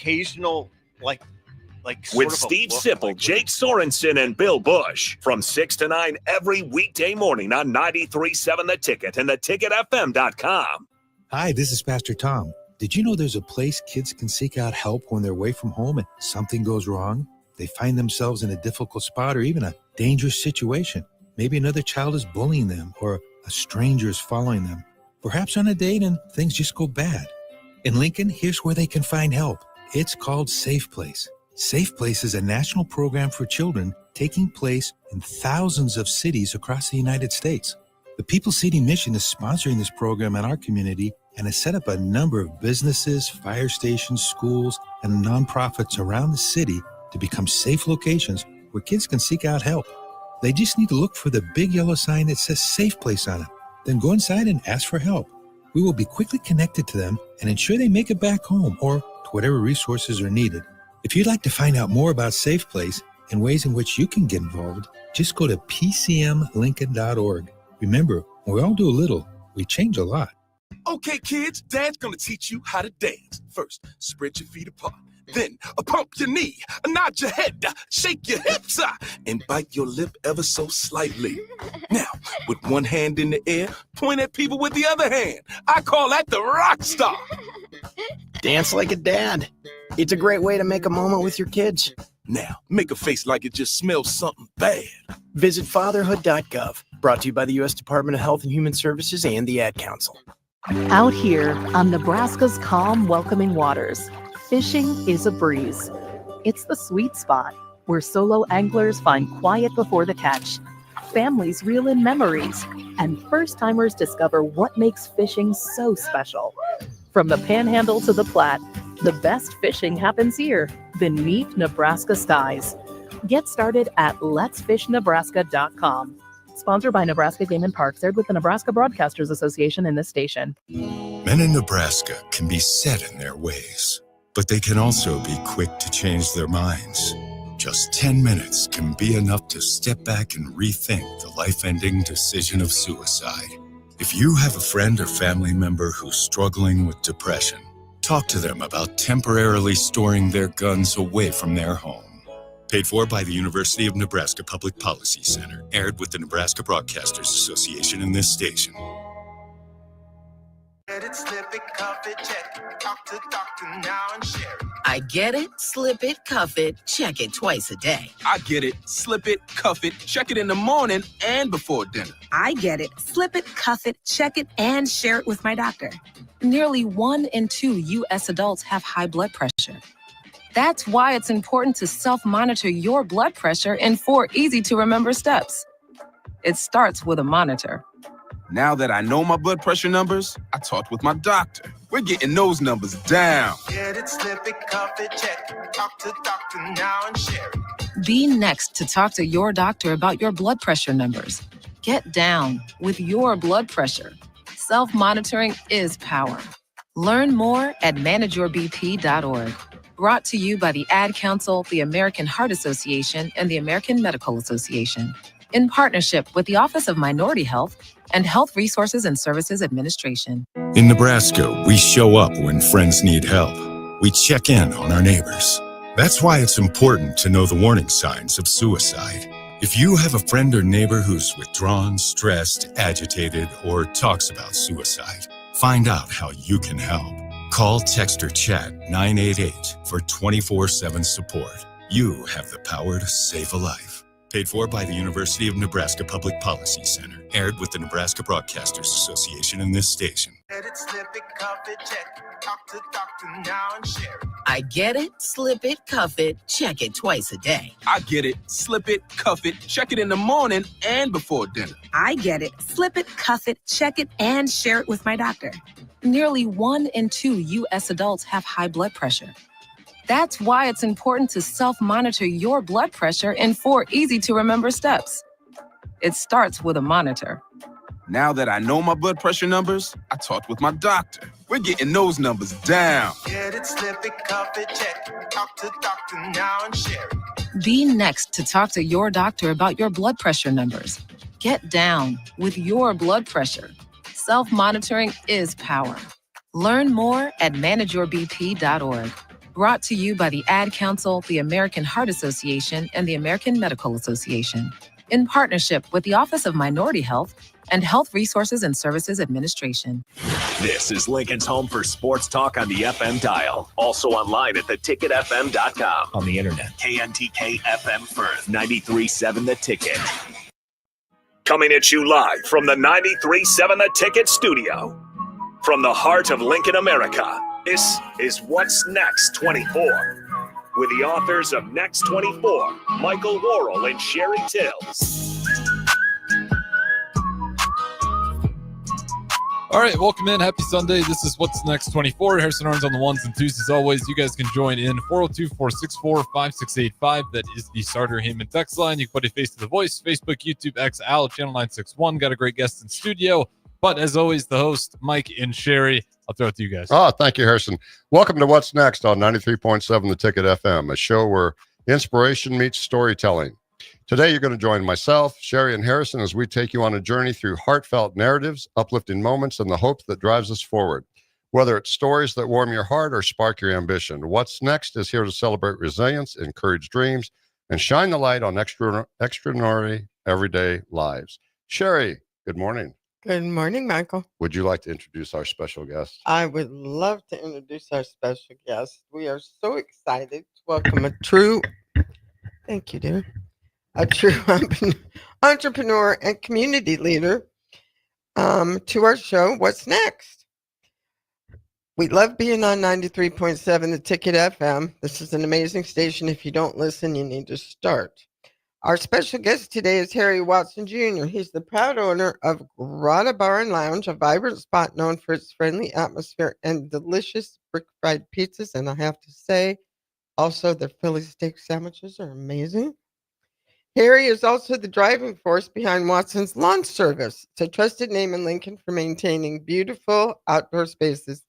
occasional with Steve Sipple, Jake Sorensen, and Bill Bush from 6 to 9 every weekday morning on 93.7 The Ticket and theticketfm.com. Hi, this is Pastor Tom. Did you know there's a place kids can seek out help when they're away from home and something goes wrong? They find themselves in a difficult spot or even a dangerous situation. Maybe another child is bullying them or a stranger is following them. Perhaps on a date and things just go bad. In Lincoln, here's where they can find help. It's called Safe Place. Safe Place is a national program for children taking place in thousands of cities across the United States. The People City Mission is sponsoring this program in our community and has set up a number of businesses, fire stations, schools, and nonprofits around the city to become safe locations where kids can seek out help. They just need to look for the big yellow sign that says Safe Place on it. Then go inside and ask for help. We will be quickly connected to them and ensure they make it back home or to whatever resources are needed. If you'd like to find out more about Safe Place and ways in which you can get involved, just go to pcmlincoln.org. Remember, when we all do a little, we change a lot. Okay, kids, Dad's gonna teach you how to dance. First, spread your feet apart. Then, pump your knee, nod your head, shake your hips, and bite your lip ever so slightly. Now, with one hand in the air, point at people with the other hand. I call that the rock star. Dance like a dad. It's a great way to make a moment with your kids. Now, make a face like it just smells something bad. Visit fatherhood.gov. Brought to you by the U.S. Department of Health and Human Services and the Ad Council. Out here on Nebraska's calm, welcoming waters, fishing is a breeze. It's the sweet spot where solo anglers find quiet before the catch, families reel in memories, and first-timers discover what makes fishing so special. From the Panhandle to the Platte, the best fishing happens here beneath Nebraska skies. Get started at letsfishnebraska.com. Sponsored by Nebraska Game and Parks, aired with the Nebraska Broadcasters Association in this station. Men in Nebraska can be set in their ways, but they can also be quick to change their minds. Just 10 minutes can be enough to step back and rethink the life-ending decision of suicide. If you have a friend or family member who's struggling with depression, talk to them about temporarily storing their guns away from their home. Paid for by the University of Nebraska Public Policy Center. Aired with the Nebraska Broadcasters Association in this station. Get it, slip it, cuff it, check it. Talk to doctor now and share it. I get it, slip it, cuff it, check it twice a day. I get it, slip it, cuff it, check it in the morning and before dinner. I get it, slip it, cuff it, check it, and share it with my doctor. Nearly 1 in 2 U.S. adults have high blood pressure. That's why it's important to self-monitor your blood pressure in 4 easy-to-remember steps. It starts with a monitor. Now that I know my blood pressure numbers, I talked with my doctor. We're getting those numbers down. Get it, slip it, cuff it, check it. Talk to doctor now and share it. Be next to talk to your doctor about your blood pressure numbers. Get down with your blood pressure. Self-monitoring is power. Learn more at manageyourbp.org. Brought to you by the Ad Council, the American Heart Association, and the American Medical Association, in partnership with the Office of Minority Health and Health Resources and Services Administration. In Nebraska, we show up when friends need help. We check in on our neighbors. That's why it's important to know the warning signs of suicide. If you have a friend or neighbor who's withdrawn, stressed, agitated, or talks about suicide, find out how you can help. Call, text, or chat 988 for 24/7 support. You have the power to save a life. Paid for by the University of Nebraska Public Policy Center. Aired with the Nebraska Broadcasters Association in this station. Get it, slip it, cuff it, check it. Talk to doctor now and share it. I get it, slip it, cuff it, check it twice a day. I get it, slip it, cuff it, check it in the morning and before dinner. I get it, slip it, cuff it, check it, and share it with my doctor. Nearly 1 in 2 U.S. adults have high blood pressure. That's why it's important to self-monitor your blood pressure in 4 easy-to-remember steps. It starts with a monitor. Now that I know my blood pressure numbers, I talked with my doctor. We're getting those numbers down. Get it, slip it, cuff it, check it. Talk to doctor now and share it. Be next to talk to your doctor about your blood pressure numbers. Get down with your blood pressure. Self-monitoring is power. Learn more at manageyourbp.org. Brought to you by the Ad Council, the American Heart Association, and the American Medical Association, in partnership with the Office of Minority Health and Health Resources and Services Administration. This is Lincoln's home for sports talk on the FM dial. Also online at theticketfm.com. On the internet, KNTK FM Firth, 93.7 The Ticket. Coming at you live from the 93.7 The Ticket studio. From the heart of Lincoln, America, this is What's Next 24. With the authors of Next 24, Michael Worrell and Sherry Tills. All right, welcome in. Happy Sunday. This is What's Next 24. Harrison Arns on the ones and twos. As always, you guys can join in 402-464-5685. That is the Starter Heyman text line. You can put a face to the voice. Facebook, YouTube, X, Al, Channel 961. Got a great guest in studio. But as always, the host, Mike and Sherry. I'll throw it to you guys. Oh, thank you, Harrison. Welcome to What's Next on 93.7 The Ticket FM, a show where inspiration meets storytelling. Today, you're going to join myself, Sherry, and Harrison as we take you on a journey through heartfelt narratives, uplifting moments, and the hope that drives us forward. Whether it's stories that warm your heart or spark your ambition, What's Next is here to celebrate resilience, encourage dreams, and shine the light on extraordinary everyday lives. Sherry, good morning. Good morning, Michael. Would you like to introduce our special guest? I would love to introduce our special guest. We are so excited to welcome a true entrepreneur and community leader to our show, What's Next? We love being on 93.7 The Ticket FM. This is an amazing station. If you don't listen, you need to start. Our special guest today is Harry Watson Jr. He's the proud owner of Grotto Bar and Lounge, a vibrant spot known for its friendly atmosphere and delicious brick-fried pizzas. And I have to say, also, their Philly steak sandwiches are amazing. Harry is also the driving force behind Watson's Lawn Service. It's a trusted name in Lincoln for maintaining beautiful outdoor spaces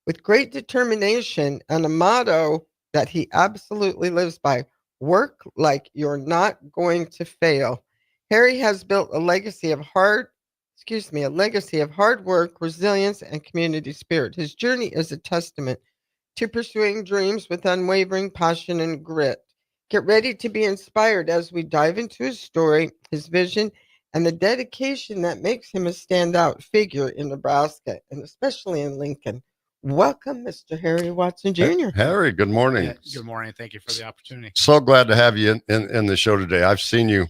with great determination and a motto that he absolutely lives by. Work like you're not going to fail. Harry has built a legacy of hard work, resilience, and community spirit. His journey is a testament to pursuing dreams with unwavering passion and grit. Get ready to be inspired as we dive into his story, his vision, and the dedication that makes him a standout figure in Nebraska, and especially in Lincoln. Welcome, Mr. Harry Watson Jr. Harry, good morning. Yeah, good morning. Thank you for the opportunity. So glad to have you in the show today. I've seen you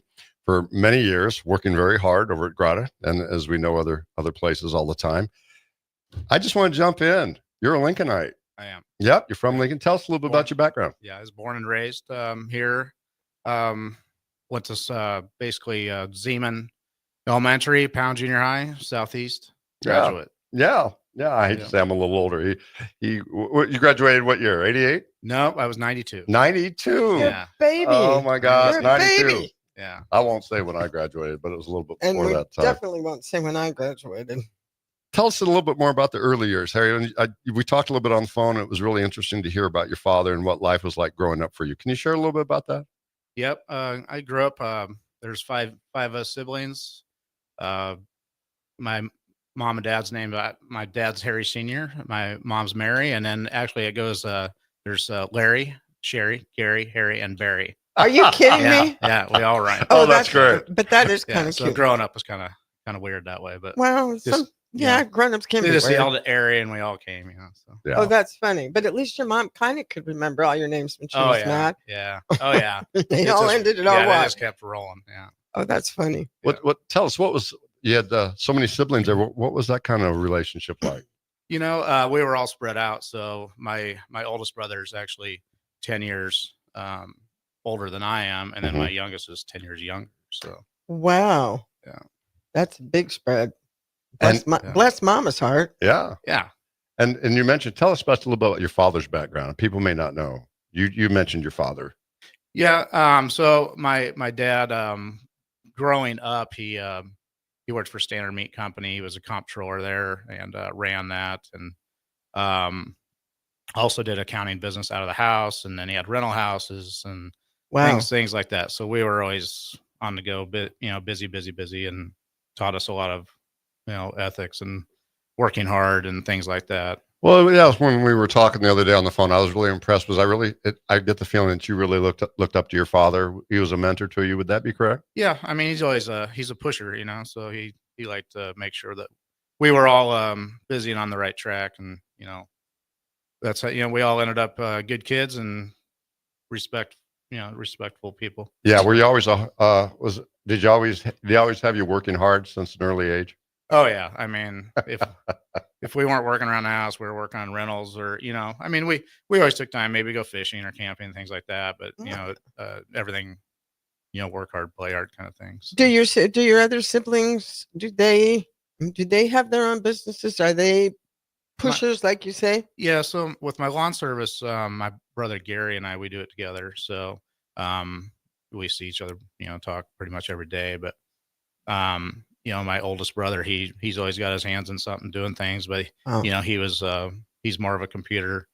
for many years, working very hard over at Grotto, and as we know, other places all the time. I just want to jump in. You're a Lincolnite. I am. Yep, you're from Lincoln. Tell us a little bit about your background. Yeah, I was born and raised here. Went to basically Zeman Elementary, Pound Junior High, Southeast. Graduate. Yeah. I hate to say I'm a little older. You graduated what year? 88? No, I was 92. 92. Yeah. Baby. Oh my gosh, You're 92. Baby. Yeah. I won't say when I graduated, but it was a little bit And before we that time. definitely won't say when I graduated. Tell us a little bit more about the early years, Harry. We talked a little bit on the phone. It was really interesting to hear about your father and what life was like growing up for you. Can you share a little bit about that? Yep. I grew up. There's five of us siblings. My mom and dad's name. My dad's Harry Sr. My mom's Mary, and then actually it goes. There's Larry, Sherry, Gary, Harry, and Barry. Are you kidding me? Yeah, we all rhyme. Oh, that's great. But that is kind of so cute. growing up was kind of weird that way, but Well, grown-ups can they be just weird. yelled at Harry, and we all came. So. Yeah. Oh, that's funny. But at least your mom kind of could remember all your names when she was mad. Yeah. Oh yeah. They all ended it all They what? just kept rolling. Yeah. Oh, that's funny. Tell us, what was, you had so many siblings there. What was that kind of relationship like? We were all spread out. So my oldest brother is actually 10 years older than I am, and then my youngest is 10 years younger. So wow. Yeah. That's a big spread. Bless Mama's heart. Yeah. Yeah. And you mentioned, tell us a little bit about your father's background. People may not know. You mentioned your father. Yeah. So my dad, growing up, he worked for Standard Meat Company. He was a comptroller there and ran that, and also did accounting business out of the house. And then he had rental houses and things like that. So we were always on the go, busy, and taught us a lot of ethics and working hard and things like that. Well, yeah, when we were talking the other day on the phone, I was really impressed. I get the feeling that you really looked up to your father. He was a mentor to you. Would that be correct? Yeah, I mean, he's always he's a pusher, so he liked to make sure that we were all busy and on the right track, and that's how we all ended up good kids and respectful people. Yeah. Were you always did you always have you working hard since an early age? Oh yeah, I mean, if we weren't working around the house, we were working on rentals, or I mean, we always took time, maybe go fishing or camping and things like that. But everything, work hard, play hard kind of things. Do your other siblings, do they have their own businesses? Are they pushers, like you say? Yeah. So with my lawn service, my brother Gary and we do it together. So we see each other, talk pretty much every day. But my oldest brother, he's always got his hands in something, doing things. But he's more of a computer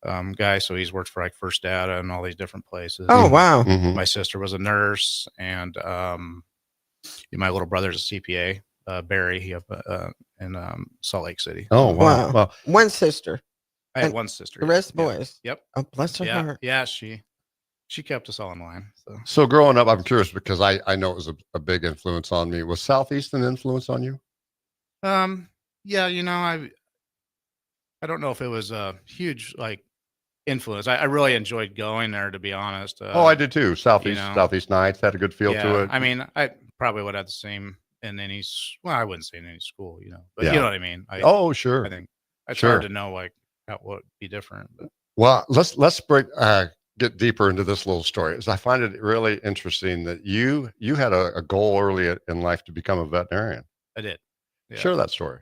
guy, so he's worked for like First Data and all these different places. Oh wow! Mm-hmm. My sister was a nurse, and my little brother's a CPA. Barry, in Salt Lake City. Oh wow! Wow. One sister. I had one sister. The rest boys. Yep. Oh, bless her heart. Yeah, she kept us all in line. So growing up, I'm curious because I know it was a big influence on me. Was Southeast an influence on you? Yeah, I don't know if it was a huge influence. I really enjoyed going there, to be honest. I did too. Southeast Nights had a good feel to it. I mean, I probably would have the same in any. Well, I wouldn't say in any school, but you know what I mean. Sure. I think it's hard to know what would be different. But. Well, let's get deeper into this little story, as I find it really interesting that you had a goal early in life to become a veterinarian. I did. Yeah. Share that story.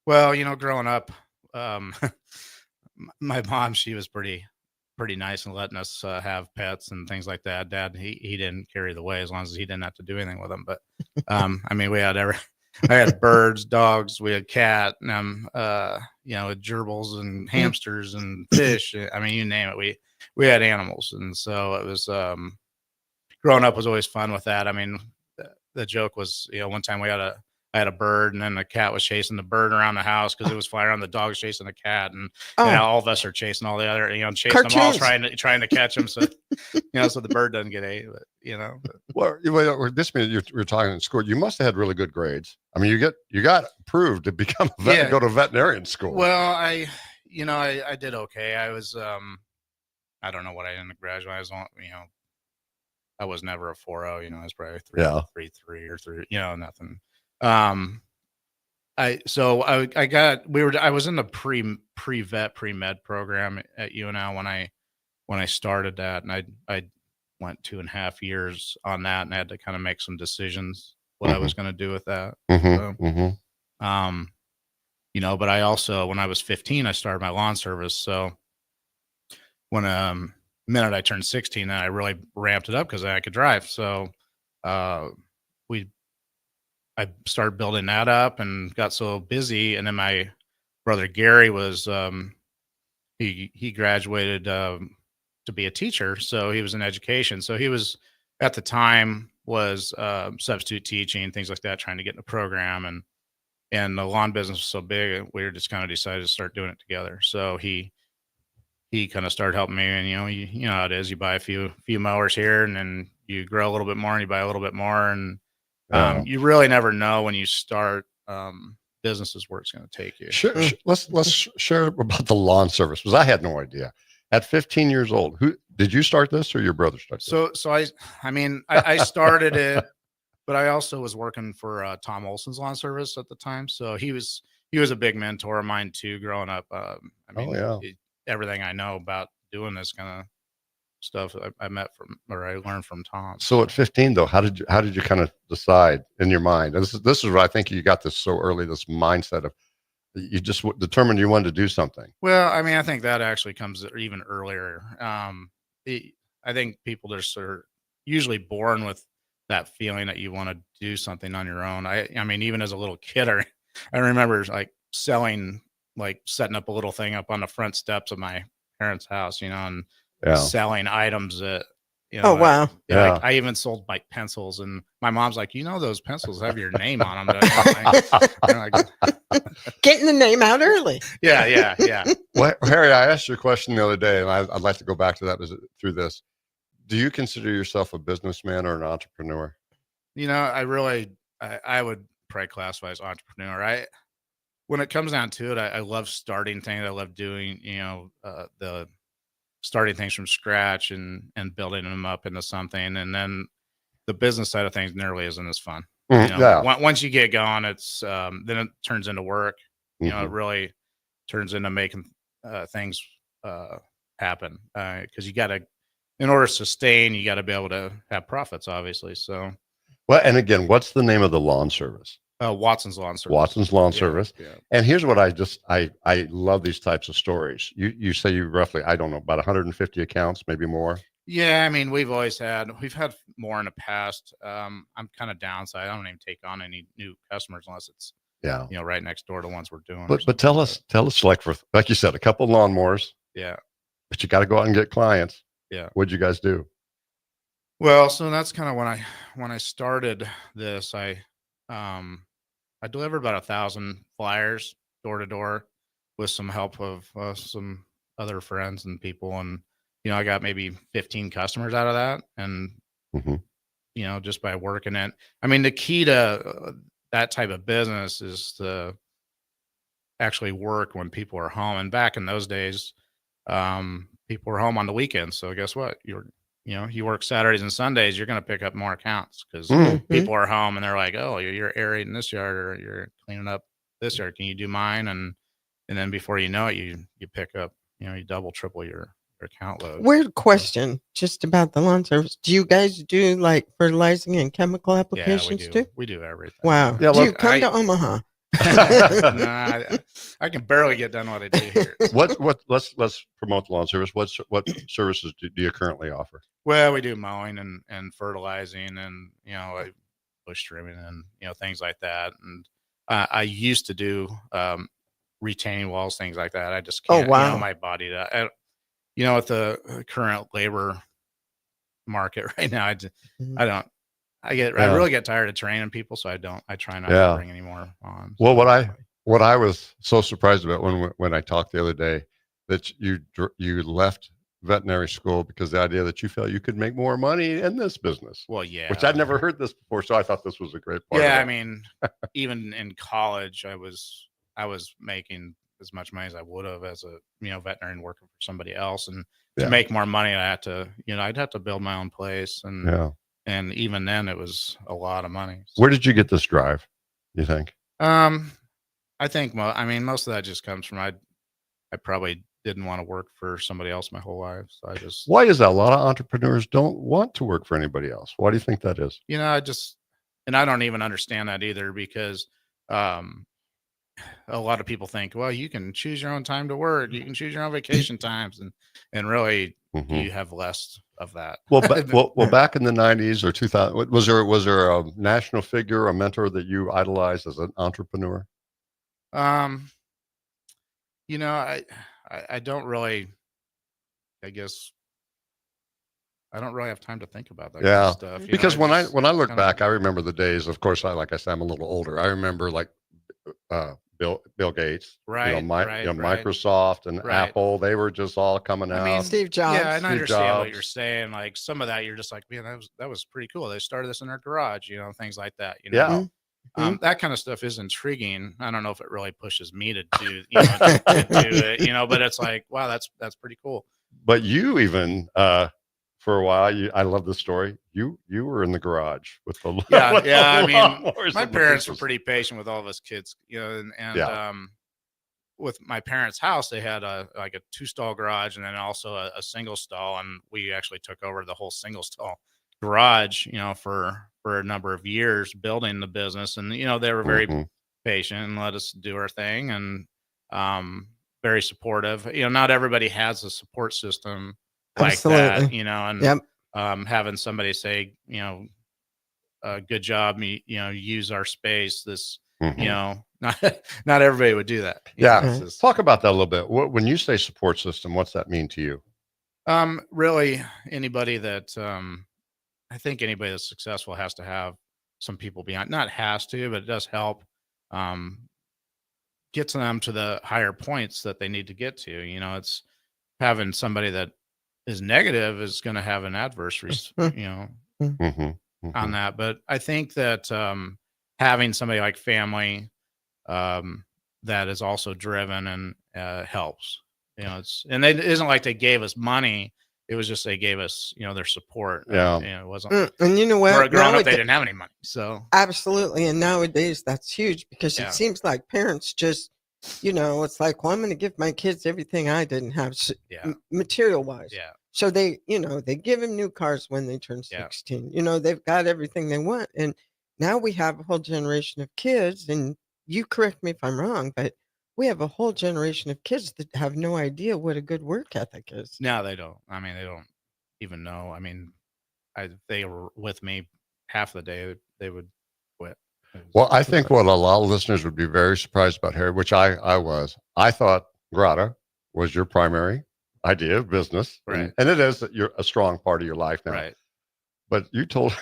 Well, growing up, my mom, she was pretty nice and letting us have pets and things like that. Dad, he didn't carry the way as long as he didn't have to do anything with them. But I mean, we had I had birds, dogs, we had cat, and gerbils and hamsters and fish. I mean, you name it. We had animals, and so it was. Growing up was always fun with that. I mean, the joke was, one time I had a bird, and then the cat was chasing the bird around the house because it was flying around. The dog's chasing the cat, and all of us are chasing all the other, chasing Cartoons. Them all, trying to catch them, so so the bird doesn't get ate. But Well, this means you're talking in school. You must have had really good grades. I mean, you got approved to become a vet, go to veterinarian school. Well, I did okay. I was I don't know what I didn't graduate. I was on, I was never a 4.0. I was probably 3.3 or 3. Nothing. I was in the pre-vet pre-med program at UNL when I started that, and I went 2.5 years on that, and I had to kind of make some decisions what I was going to do with that. But I also, when I was 15, I started my lawn service. So when minute I turned 16, then I really ramped it up because I could drive. So I started building that up and got so busy. And then my brother Gary was he graduated to be a teacher, so he was in education. So he was at the time was substitute teaching, things like that, trying to get in the program. And the lawn business was so big, we just kind of decided to start doing it together. So he kind of started helping me, and you know how it is. You buy a few mowers here, and then you grow a little bit more, and you buy a little bit more, and you really never know when you start businesses where it's going to take you. Sure. Let's share about the lawn service, because I had no idea. At 15 years old, who did you start this, or your brother started this? So I started it, but I also was working for Tom Olson's lawn service at the time. So he was a big mentor of mine too, growing up. Everything I know about doing this kind of stuff I learned from Tom. So at 15 though, how did you kind of decide in your mind? And this is what I think you got this so early, this mindset of you just determined you wanted to do something. Well, I mean, I think that actually comes even earlier. I think people just are usually born with that feeling that you want to do something on your own. I mean, even as a little kid, I remember setting up a little thing up on the front steps of my parents' house, and selling items that You know, Oh, wow. Yeah. I even sold like pencils, and my mom's like, those pencils have your name on them. Like, Getting the name out early. Yeah. Well, Harry, I asked you a question the other day, and I'd like to go back to that through this. Do you consider yourself a businessman or an entrepreneur? I would probably classify as entrepreneur. When it comes down to it, I love starting things. I love doing, the starting things from scratch and building them up into something. And then the business side of things nearly isn't as fun. Once you get going, it's then it turns into work. It really turns into making things happen, because you got to, in order to sustain, you got to be able to have profits, obviously. So, well, and again, what's the name of the lawn service? Watson's Lawn Service. Watson's Lawn Service. Yeah. And here's what I love these types of stories. You say you roughly, I don't know, about 150 accounts, maybe more. Yeah, I mean, we've had more in the past. I'm kind of downside. I don't even take on any new customers unless it's right next door to ones we're doing. But tell us, like you said, a couple lawnmowers. Yeah. But you got to go out and get clients. Yeah. What'd you guys do? Well, so that's kind of when I started this. I delivered about 1,000 flyers door to door with some help of some other friends and people, and I got maybe 15 customers out of that, and just by working it. I mean, the key to that type of business is to actually work when people are home. And back in those days, people were home on the weekends. So guess what? You work Saturdays and Sundays, you're going to pick up more accounts because people are home and they're like, oh, you're aerating this yard or you're cleaning up this yard. Can you do mine? And then before you know it, you pick up, you double, triple your account load. Weird question just about the lawn service. Do you guys do like fertilizing and chemical applications too? We do everything. Wow. Yeah, do you come to Omaha? I can barely get done what I do here. Let's promote the lawn service. What services do you currently offer? Well, we do mowing and fertilizing and bush trimming and things like that. And I used to do retaining walls, things like that. I just can't. My body. With the current labor market right now, I don't. I really get tired of training people, so I try not to bring any more on. Well, what I was so surprised about when I talked the other day, that you left veterinary school because the idea that you felt you could make more money in this business. Well, yeah, which I'd never heard this before, so I thought this was a great part. Yeah, I mean, even in college, I was making as much money as I would have as a veterinarian working for somebody else, and to make more money, I had to I'd have to build my own place, and and even then, it was a lot of money. So, where did you get this drive, you think? I think most of that just comes from I probably didn't want to work for somebody else my whole life, so I just. Why is that? A lot of entrepreneurs don't want to work for anybody else. Why do you think that is? I don't even understand that either, because a lot of people think, well, you can choose your own time to work, you can choose your own vacation times, and really you have less of that. Well, back in the 90s or 2000, was there a national figure, a mentor that you idolized as an entrepreneur? I don't really, I guess I don't really have time to think about that kind of stuff. Because when I look back, I remember the days, of course, like I said, I'm a little older. I remember like Bill Gates, Microsoft and Apple, they were just all coming out. I mean, Steve Jobs. Yeah, and I understand what you're saying. Like some of that, you're just like, man, that was pretty cool. They started this in their garage, things like that. That kind of stuff is intriguing. I don't know if it really pushes me to do, to do it, but it's like, wow, that's pretty cool. But you even, for a while, I love the story. You were in the garage with the I mean, my parents were pretty patient with all of us kids, and with my parents' house, they had a 2-stall garage and then also a single stall, and we actually took over the whole single stall garage, for a number of years building the business, and they were very patient and let us do our thing, and very supportive. Not everybody has a support system like that, and having somebody say, good job, use our space. This, not everybody would do that. Talk about that a little bit. When you say support system, what's that mean to you? Really, anybody that I think anybody that's successful has to have some people behind. Not has to, but it does help. Gets them to the higher points that they need to get to. You know, it's having somebody that is negative is going to have an adverse, on that. But I think that having somebody like family that is also driven and helps. You know, it isn't like they gave us money. It was just they gave us, their support. Yeah. It wasn't. And you know what? We're growing up, they didn't have any money. So absolutely. And nowadays that's huge because it seems like parents just, it's like, well, I'm going to give my kids everything I didn't have material wise. Yeah. So they give them new cars when they turn 16. They've got everything they want. And now we have a whole generation of kids, and you correct me if I'm wrong, but we have a whole generation of kids that have no idea what a good work ethic is. No, they don't. I mean, they don't even know. I mean, they were with me half the day, they would quit. Well, I think what a lot of listeners would be very surprised about, Harry, which I was. I thought Grata was your primary idea of business. Right. And it is a strong part of your life now. Right. But you told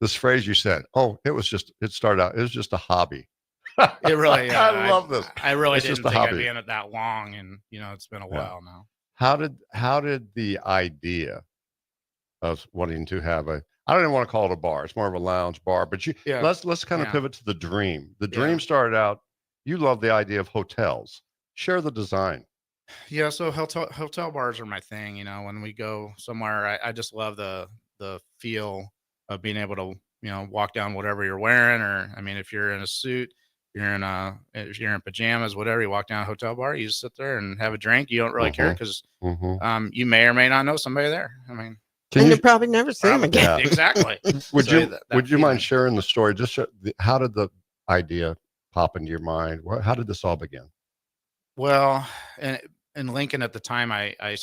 this phrase you said, it was just a hobby. It really, I love this. I really didn't think I'd be in it that long, and it's been a while now. How did the idea of wanting to have I don't even want to call it a bar, it's more of a lounge bar, but let's kind of pivot to the dream. The dream started out, you love the idea of hotels. Share the design. Yeah, so hotel bars are my thing. When we go somewhere, I just love the feel of being able to walk down whatever you're wearing, or I mean, if you're in a suit, if you're in pajamas, whatever, you walk down a hotel bar, you just sit there and have a drink. You don't really care because you may or may not know somebody there. I mean, and you probably never see them again. Yeah. Exactly. Would you mind sharing the story? How did the idea pop into your mind? How did this all begin? Well, in Lincoln at the time, I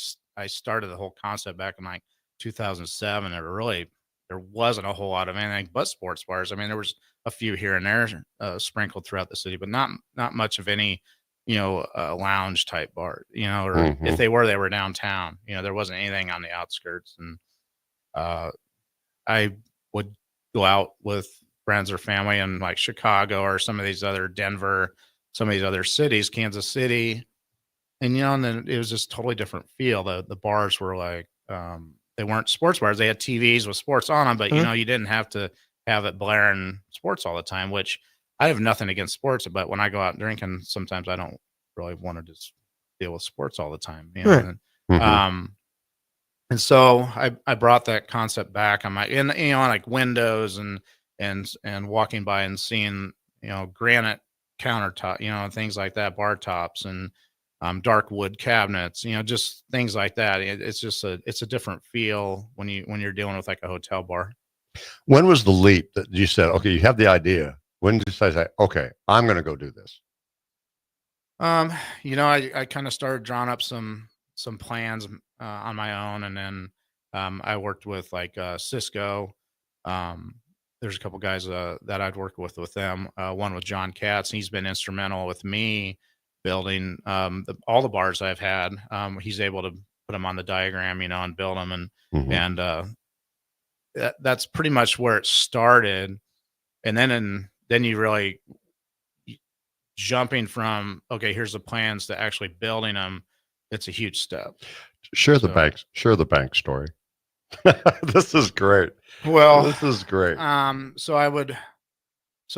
started the whole concept back in like 2007. There wasn't a whole lot of anything but sports bars. I mean, there was a few here and there sprinkled throughout the city, but not much of any, lounge type bar, or if they were downtown. There wasn't anything on the outskirts. And I would go out with friends or family in like Chicago or some of these other Denver, some of these other cities, Kansas City. And, and then it was just totally different feel. The bars were like, they weren't sports bars. They had TVs with sports on them, but you didn't have to have it blaring sports all the time, which I have nothing against sports, but when I go out drinking, sometimes I don't really want to just deal with sports all the time. And so I brought that concept back on like windows and walking by and seeing, granite countertop, things like that, bar tops and dark wood cabinets, just things like that. It's just it's a different feel when you're dealing with like a hotel bar. When was the leap that you said, okay, you have the idea? When did you say, okay, I'm going to go do this? I kind of started drawing up some plans on my own, and then I worked with like Cisco. There's a couple guys that I'd worked with them. One with John Katz. He's been instrumental with me building all the bars I've had. He's able to put them on the diagram, and build them, and that's pretty much where it started. And then you really jumping from, okay, here's the plans to actually building them. It's a huge step. Share the bank story. This is great. Well, this is great. So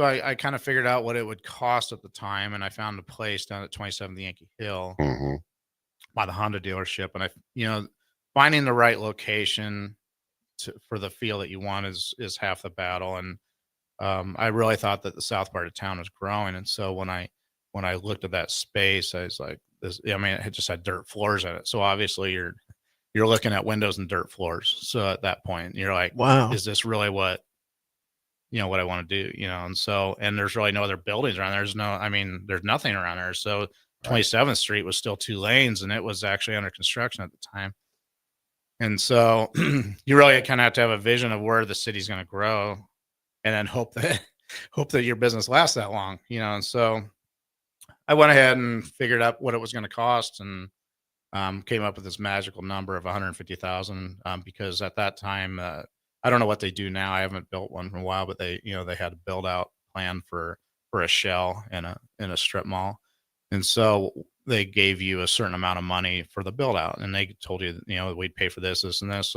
I kind of figured out what it would cost at the time, and I found a place down at 27th Yankee Hill by the Honda dealership. And finding the right location for the feel that you want is half the battle. And I really thought that the south part of town was growing. And so when I looked at that space, I was like, it just had dirt floors in it. So obviously you're looking at windows and dirt floors. So at that point you're like, wow, is this really what I want to do? And there's really no other buildings around there. There's nothing around there. So 27th Street was still 2 lanes, and it was actually under construction at the time. And so you really kind of have to have a vision of where the city's going to grow, and then hope that your business lasts that long, And so I went ahead and figured out what it was going to cost, and came up with this magical number of 150,000 because at that time, I don't know what they do now. I haven't built one for a while, but they had a build out plan for a shell in a strip mall, and so they gave you a certain amount of money for the build out, and they told you, we'd pay for this, this, and this.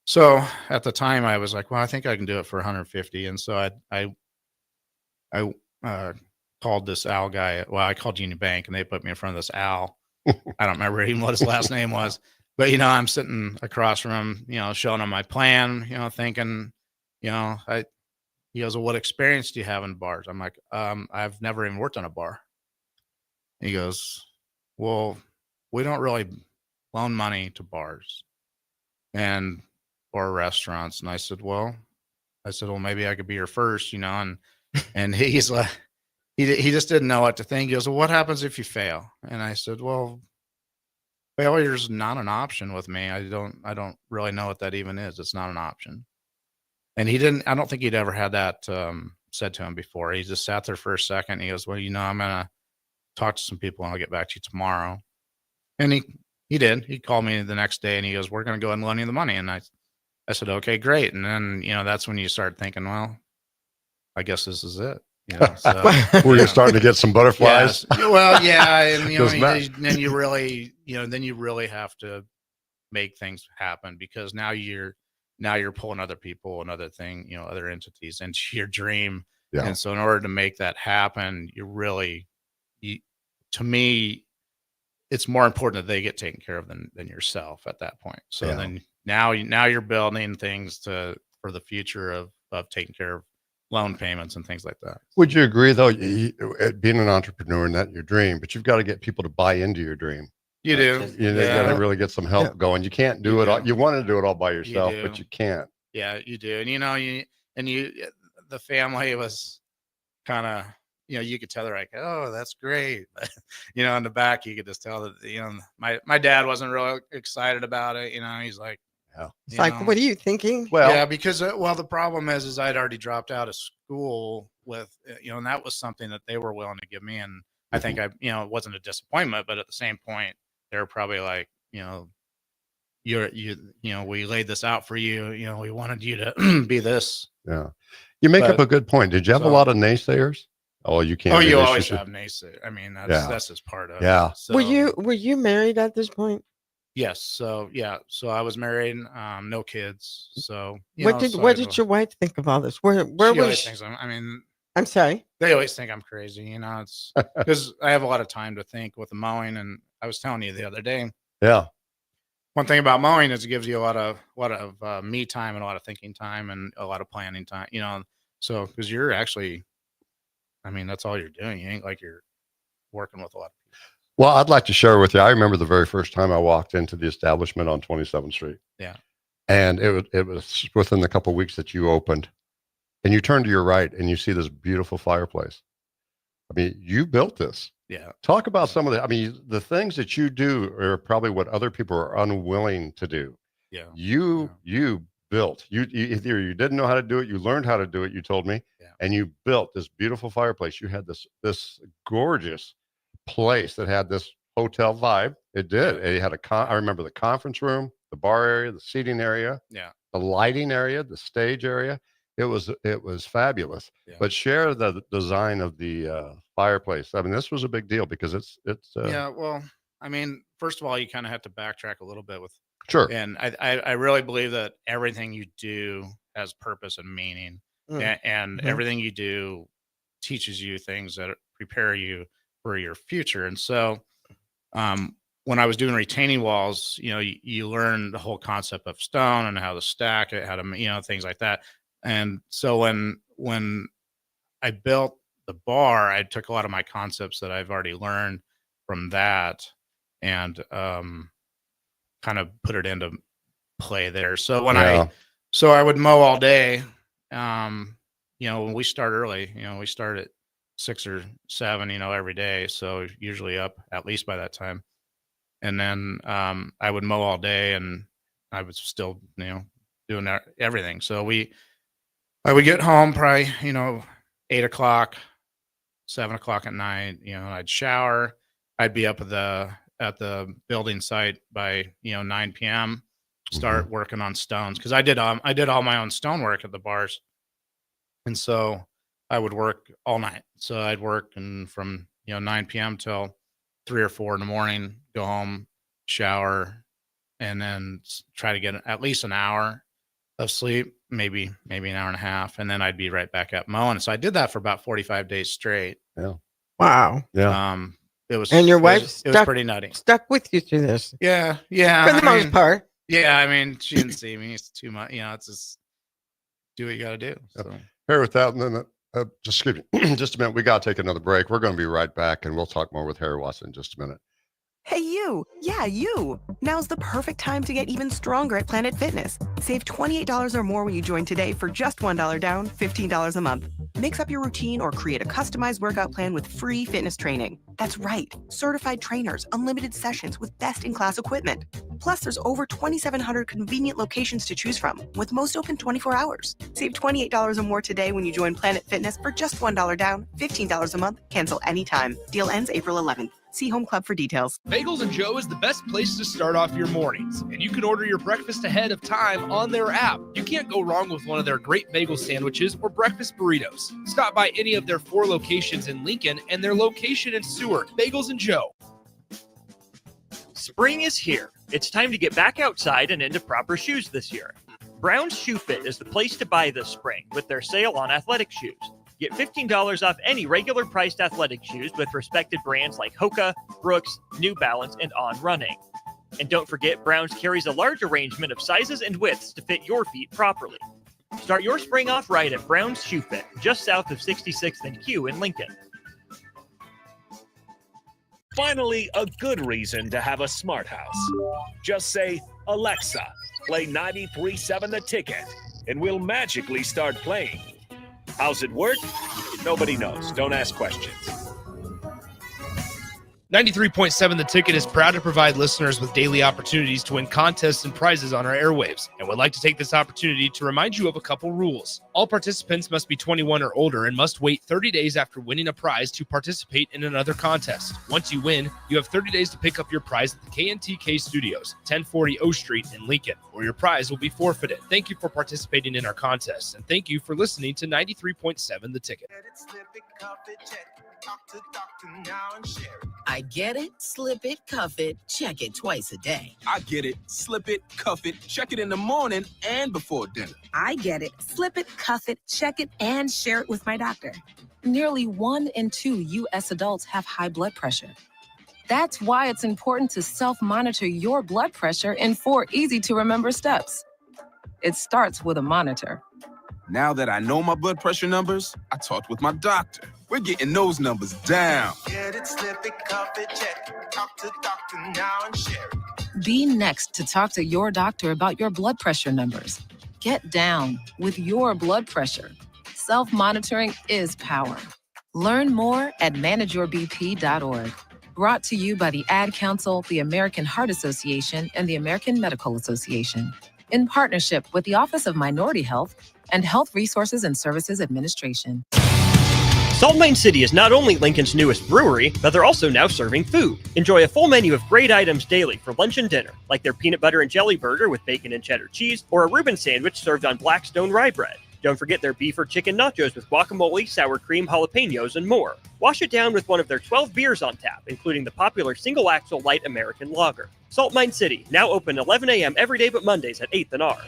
So at the time I was like, well, I think I can do it for 150, and so I called this Al guy. Well, I called Union Bank, and they put me in front of this Al. I don't remember even what his last name was, but I'm sitting across from him, showing him my plan, thinking, he goes, well, what experience do you have in bars? I'm like, I've never even worked on a bar. He goes, well, we don't really loan money to bars or restaurants. And I said, well, maybe I could be your first, and he's like, he just didn't know what to think. He goes, well, what happens if you fail? And I said, well, failure's not an option with me. I don't really know what that even is. It's not an option. And I don't think he'd ever had that said to him before. He just sat there for a second. And he goes, well, I'm going to talk to some people and I'll get back to you tomorrow. And he did. He called me the next day and he goes, we're going to go ahead and loan you the money. And I said, okay, great. And then, that's when you start thinking, well, I guess this is it. So, were you starting to get some butterflies? Yes. Well, yeah. And, then you really have to make things happen, because now you're pulling other people and other other entities into your dream. Yeah. And so in order to make that happen, to me, it's more important that they get taken care of than yourself at that point. So then now you're building things for the future of taking care of loan payments and things like that. Would you agree, though, being an entrepreneur, not your dream, but you've got to get people to buy into your dream? You do. You got to really get some help going. You can't do it all. You want to do it all by yourself, but you can't. Yeah, you do. And the family was kind of, you could tell they're like, oh, that's great. But, in the back, you could just tell that, my dad wasn't really excited about it. He's like, it's like, what are you thinking? Well, yeah, because the problem is I'd already dropped out of school with, and that was something that they were willing to give me. And I think it wasn't a disappointment, but at the same point, they were probably like, we laid this out for you. We wanted you to be this. Yeah. You make up a good point. Did you have a lot of naysayers? Oh, you can't. Oh, you always have naysayers. I mean, that's just part of it. Yeah. So, were you married at this point? Yes. So I was married, no kids. So what did your wife think of all this? Where was she? I'm sorry. They always think I'm crazy. It's because I have a lot of time to think with the mowing. And I was telling you the other day. Yeah. One thing about mowing is it gives you a lot of me time and a lot of thinking time and a lot of planning time. So because you're actually, that's all you're doing. You ain't like you're working with a lot of people. Well, I'd like to share with you. I remember the very first time I walked into the establishment on 27th Street. Yeah. And it was within a couple of weeks that you opened, and you turn to your right and you see this beautiful fireplace. You built this. Yeah. Talk about some of the things that you do are probably what other people are unwilling to do. Yeah. You built. You either you didn't know how to do it, you learned how to do it, you told me, and you built this beautiful fireplace. You had this gorgeous place that had this hotel vibe. It did. It had I remember the conference room, the bar area, the seating area, the lighting area, the stage area. It was fabulous. Yeah. But share the design of the fireplace. This was a big deal because it's yeah. Well, first of all, you kind of have to backtrack a little bit with. Sure. And I really believe that everything you do has purpose and meaning, and everything you do teaches you things that prepare you for your future. And so, when I was doing retaining walls, you learn the whole concept of stone and how to stack it, how to, things like that. And so when I built the bar, I took a lot of my concepts that I've already learned from that and kind of put it into play there. So when I would mow all day, when we start early, we start at 6 or 7, every day. So usually up at least by that time. And then I would mow all day and I was still, doing everything. So I would get home probably, 8 o'clock, 7 o'clock at night, I'd shower. I'd be up at at the building site by 9 p.m. Start working on stones, because I did all my own stonework at the bars, and so I would work all night. So I'd work and from 9 p.m. till 3 or 4 in the morning, go home, shower, and then try to get at least an hour of sleep, maybe an hour and a half, and then I'd be right back up mowing. So I did that for about 45 days straight. Yeah. Wow. Yeah. It was, and your wife it was pretty nutty. Stuck with you through this. Yeah. For the most part. Yeah, I mean, she didn't see me. It's too much. It's just do what you got to do. So. Here with that, and then just excuse me, just a minute. We got to take another break. We're going to be right back, and we'll talk more with Harry Watson in just a minute. Hey, you. Yeah, you. Now's the perfect time to get even stronger at Planet Fitness. Save $28 or more when you join today for just $1 down, $15 a month. Mix up your routine or create a customized workout plan with free fitness training. That's right. Certified trainers, unlimited sessions with best-in-class equipment. Plus, there's over 2,700 convenient locations to choose from, with most open 24 hours. Save $28 or more today when you join Planet Fitness for just $1 down, $15 a month. Cancel anytime. Deal ends April 11th. See Home Club for details. Bagels & Joe is the best place to start off your mornings, and you can order your breakfast ahead of time on their app. You can't go wrong with one of their great bagel sandwiches or breakfast burritos. Stop by any of their 4 locations in Lincoln and their location in Seward. Bagels & Joe. Spring is here. It's time to get back outside and into proper shoes this year. Brown's Shoe Fit is the place to buy this spring with their sale on athletic shoes. Get $15 off any regular priced athletic shoes with respected brands like Hoka, Brooks, New Balance, and On Running. And don't forget, Brown's carries a large arrangement of sizes and widths to fit your feet properly. Start your spring off right at Brown's Shoe Fit, just south of 66th and Q in Lincoln. Finally, a good reason to have a smart house. Just say, Alexa, play 93.7 The Ticket, and we'll magically start playing. How's it work? Nobody knows. Don't ask questions. 93.7 The Ticket is proud to provide listeners with daily opportunities to win contests and prizes on our airwaves, and would like to take this opportunity to remind you of a couple rules. All participants must be 21 or older and must wait 30 days after winning a prize to participate in another contest. Once you win, you have 30 days to pick up your prize at the KNTK Studios, 1040 O Street in Lincoln, or your prize will be forfeited. Thank you for participating in our contest, and thank you for listening to 93.7 The Ticket. I get it, slip it, cuff it, check it twice a day. I get it, slip it, cuff it, check it in the morning and before dinner. I get it, slip it, cuff it, check it, and share it with my doctor. Nearly 1 in 2 U.S. adults have high blood pressure. That's why it's important to self-monitor your blood pressure in 4 easy-to-remember steps. It starts with a monitor. Now that I know my blood pressure numbers, I talked with my doctor. We're getting those numbers down. Get it, slip it, cuff it, check it. Talk to doctor now and share it. Be next to talk to your doctor about your blood pressure numbers. Get down with your blood pressure. Self-monitoring is power. Learn more at manageyourbp.org. Brought to you by the Ad Council, the American Heart Association, and the American Medical Association, in partnership with the Office of Minority Health and Health Resources and Services Administration. Salt Mine City is not only Lincoln's newest brewery, but they're also now serving food. Enjoy a full menu of great items daily for lunch and dinner, like their peanut butter and jelly burger with bacon and cheddar cheese, or a Reuben sandwich served on Blackstone rye bread. Don't forget their beef or chicken nachos with guacamole, sour cream, jalapenos, and more. Wash it down with one of their 12 beers on tap, including the popular Single Axle Light American Lager. Salt Mine City, now open 11 a.m. every day but Mondays at 8th and R.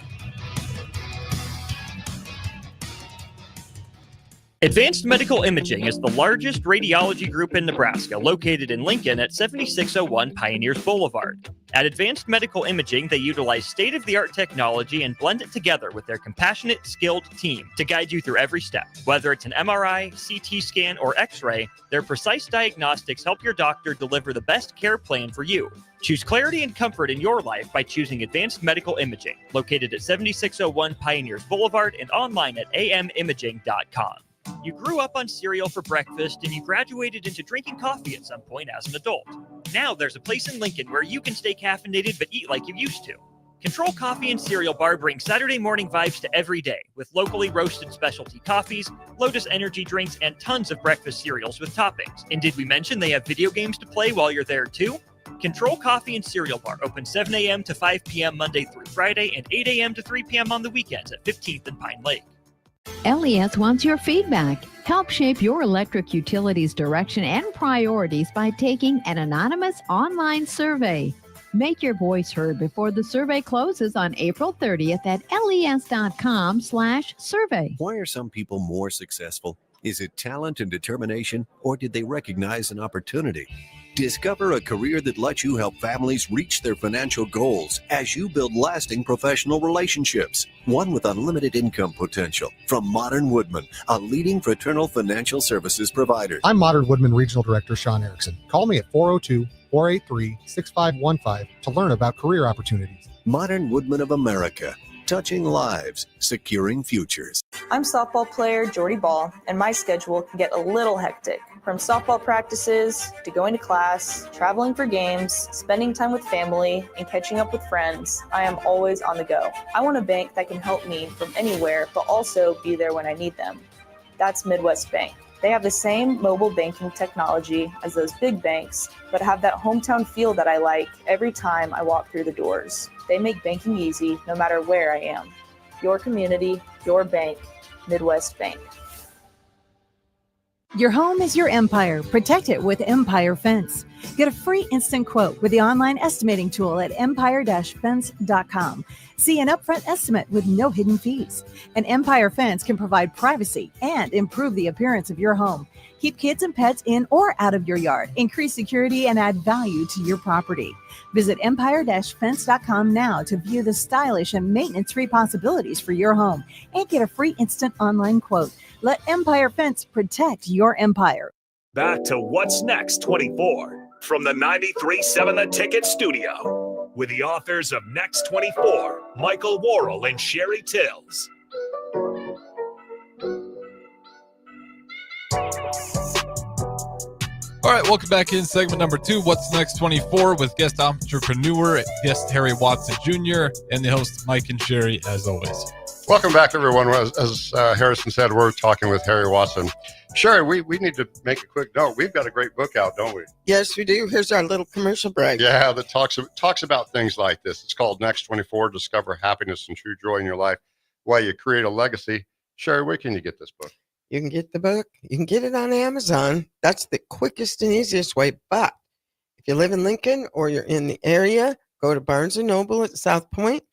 Advanced Medical Imaging is the largest radiology group in Nebraska, located in Lincoln at 7601 Pioneers Boulevard. At Advanced Medical Imaging, they utilize state-of-the-art technology and blend it together with their compassionate, skilled team to guide you through every step. Whether it's an MRI, CT scan, or X-ray, their precise diagnostics help your doctor deliver the best care plan for you. Choose clarity and comfort in your life by choosing Advanced Medical Imaging, located at 7601 Pioneers Boulevard and online at amimaging.com. You grew up on cereal for breakfast and you graduated into drinking coffee at some point as an adult. Now there's a place in Lincoln where you can stay caffeinated but eat like you used to. Control Coffee and Cereal Bar brings Saturday morning vibes to every day with locally roasted specialty coffees, Lotus energy drinks, and tons of breakfast cereals with toppings. And did we mention they have video games to play while you're there too? Control Coffee and Cereal Bar, open 7 a.m. to 5 p.m. Monday through Friday and 8 a.m. to 3 p.m. on the weekends at 15th and Pine Lake. LES wants your feedback. Help shape your electric utilities direction and priorities by taking an anonymous online survey. Make your voice heard before the survey closes on April 30th at les.com/survey. Why are some people more successful? Is it talent and determination, or did they recognize an opportunity? Discover a career that lets you help families reach their financial goals as you build lasting professional relationships. One with unlimited income potential. From Modern Woodman, a leading fraternal financial services provider. I'm Modern Woodman Regional Director Sean Erickson. Call me at 402-483-6515 to learn about career opportunities. Modern Woodman of America. Touching lives, securing futures. I'm softball player Jordy Ball, and my schedule can get a little hectic. From softball practices to going to class, traveling for games, spending time with family, and catching up with friends, I am always on the go. I want a bank that can help me from anywhere, but also be there when I need them. That's Midwest Bank. They have the same mobile banking technology as those big banks, but have that hometown feel that I like every time I walk through the doors. They make banking easy no matter where I am. Your community, your bank, Midwest Bank. Your home is your empire. Protect it with Empire Fence. Get a free instant quote with the online estimating tool at empire-fence.com. See an upfront estimate with no hidden fees. An Empire Fence can provide privacy and improve the appearance of your home. Keep kids and pets in or out of your yard. Increase security and add value to your property. Visit empire-fence.com now to view the stylish and maintenance-free possibilities for your home and get a free instant online quote. Let Empire Fence protect your empire. Back to What's Next 24 from the 93.7 The Ticket studio with the authors of Next 24, Michael Worrell and Sherry Tills. All right, welcome back in segment number 2, What's Next 24, with guest entrepreneur, guest Harry Watson Jr., and the host Mike and Sherry, as always. Welcome back, everyone. As Harrison said, we're talking with Harry Watson. Sherry, we need to make a quick note. We've got a great book out, don't we? Yes, we do. Here's our little commercial break. Yeah, that talks about things like this. It's called Next 24, Discover Happiness and True Joy in Your Life while you create a legacy. Sherry, where can you get this book? You can get the book. You can get it on Amazon. That's the quickest and easiest way. But if you live in Lincoln or you're in the area, go to Barnes & Noble at South Point.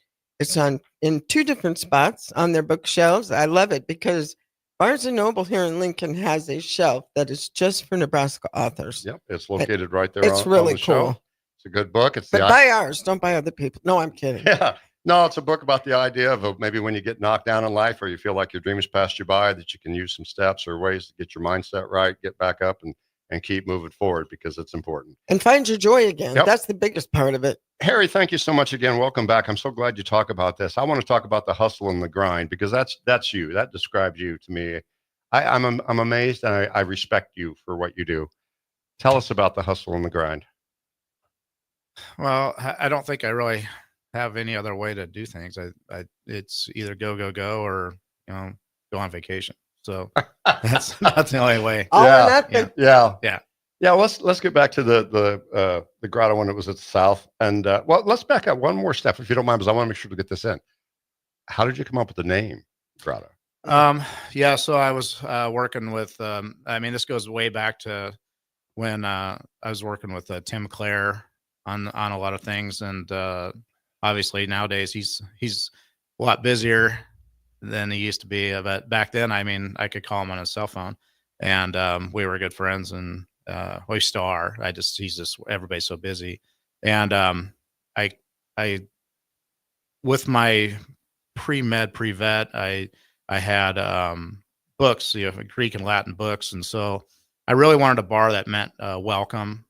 It's in 2 different spots on their bookshelves. I love it because Barnes & Noble here in Lincoln has a shelf that is just for Nebraska authors. Yep, it's located right there. It's really on the cool. shelf. It's a good book. But buy ours. Don't buy other people. No, I'm kidding. Yeah. No, it's a book about the idea of maybe when you get knocked down in life or you feel like your dreams passed you by, that you can use some steps or ways to get your mindset right, get back up and keep moving forward because it's important. And find your joy again. Yep. That's the biggest part of it. Harry, thank you so much again. Welcome back. I'm so glad you talk about this. I want to talk about the hustle and the grind because that's you. That describes you to me. I'm amazed and I respect you for what you do. Tell us about the hustle and the grind. Well, I don't think I really have any other way to do things. It's either go or go on vacation. So that's the only way. Yeah. Let's get back to the grotto when it was at the south, and let's back up one more step if you don't mind, because I want to make sure to get this in. How did you come up with the name grotto? So I was working with. This goes way back to when I was working with Tim Clare on a lot of things, and obviously nowadays he's a lot busier than he used to be. But back then, I could call him on his cell phone, and we were good friends, and we still are. Everybody's so busy, and I with my pre-vet, I had books, Greek and Latin books, and so I really wanted a bar that meant welcome.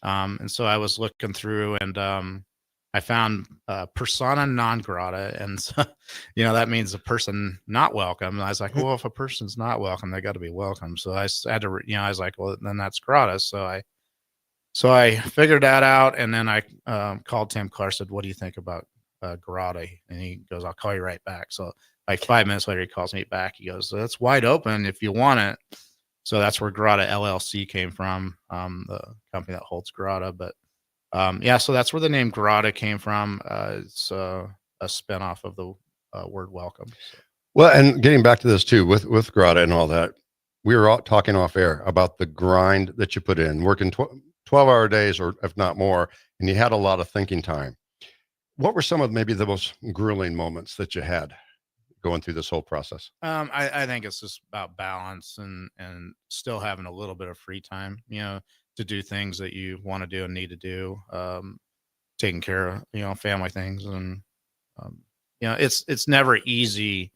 And so I was looking through, and I found persona non grata, and so, that means a person not welcome. And I was like, well, if a person's not welcome, they got to be welcome. So I had to, I was like, well, then that's grata. So I figured that out, and then I called Tim Clark, said, what do you think about grata? And he goes, I'll call you right back. So like 5 minutes later, he calls me back. He goes, that's wide open if you want it. So that's where Grata LLC came from, the company that holds Grata. But So that's where the name Grata came from. It's a spinoff of the word welcome. So. Well, and getting back to this too, with Grata and all that, we were all talking off air about the grind that you put in, working 12-hour days or if not more, and you had a lot of thinking time. What were some of maybe the most grueling moments that you had going through this whole process? I think it's just about balance and still having a little bit of free time, to do things that you want to do and need to do, taking care of, family things. And, it's never easy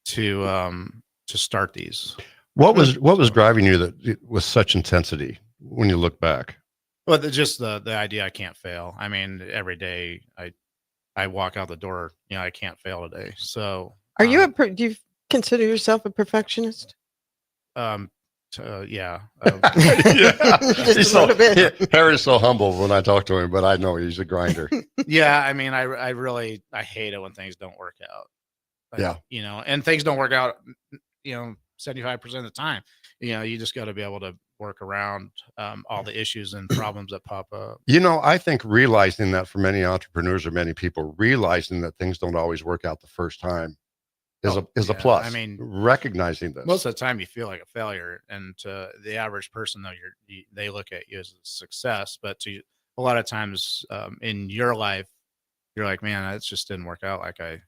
to start these. What was driving you that with such intensity when you look back? Well, just the idea I can't fail. I mean, every day I walk out the door, I can't fail today. So are you do you consider yourself a perfectionist? Yeah. Yeah. Just a little bit. Harry's so humble when I talk to him, but I know he's a grinder. Yeah. I mean, I hate it when things don't work out. And things don't work out, 75% of the time. You just got to be able to work around all the issues and problems that pop up. I think realizing that for many entrepreneurs or many people, realizing that things don't always work out the first time is a plus. I mean, recognizing this. Most of the time you feel like a failure, and to the average person, though, they look at you as a success. But to a lot of times in your life, you're like, man, it just didn't work out like I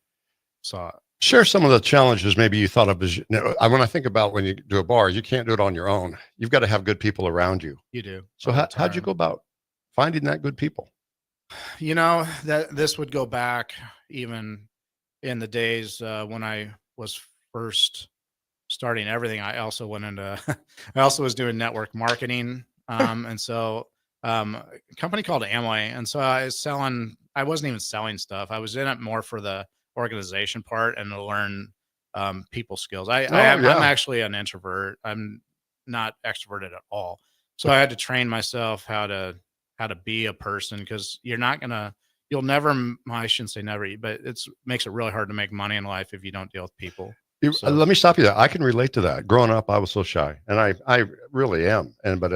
saw it. Share some of the challenges maybe you thought of as when I think about when you do a bar, you can't do it on your own. You've got to have good people around you. You do. So how'd you go about finding that good people? That this would go back even in the days when I was first starting everything. I also was doing network marketing. And so a company called Amway. And so I wasn't even selling stuff. I was in it more for the organization part and to learn people skills. I'm actually an introvert. I'm not extroverted at all. So I had to train myself how to be a person, because you'll never, I shouldn't say never, but makes it really hard to make money in life if you don't deal with people. Let me stop you there. I can relate to that. Growing up, I was so shy, and I really am. But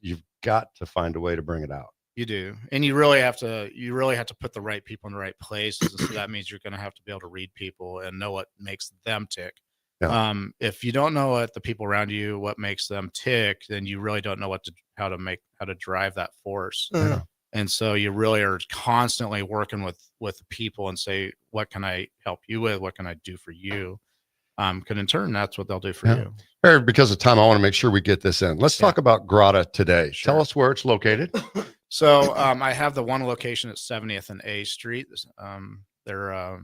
you've got to find a way to bring it out. You do. And you really have to put the right people in the right places. And so that means you're going to have to be able to read people and know what makes them tick. Yeah. If you don't know what the people around you, what makes them tick, then you really don't know how to drive that force. Yeah. And so you really are constantly working with people and say, what can I help you with? What can I do for you? Because in turn, that's what they'll do for you. Eric, because of time, I want to make sure we get this in. Let's talk about Grata today. Sure. Tell us where it's located. So I have the one location at 70th and A Street. They're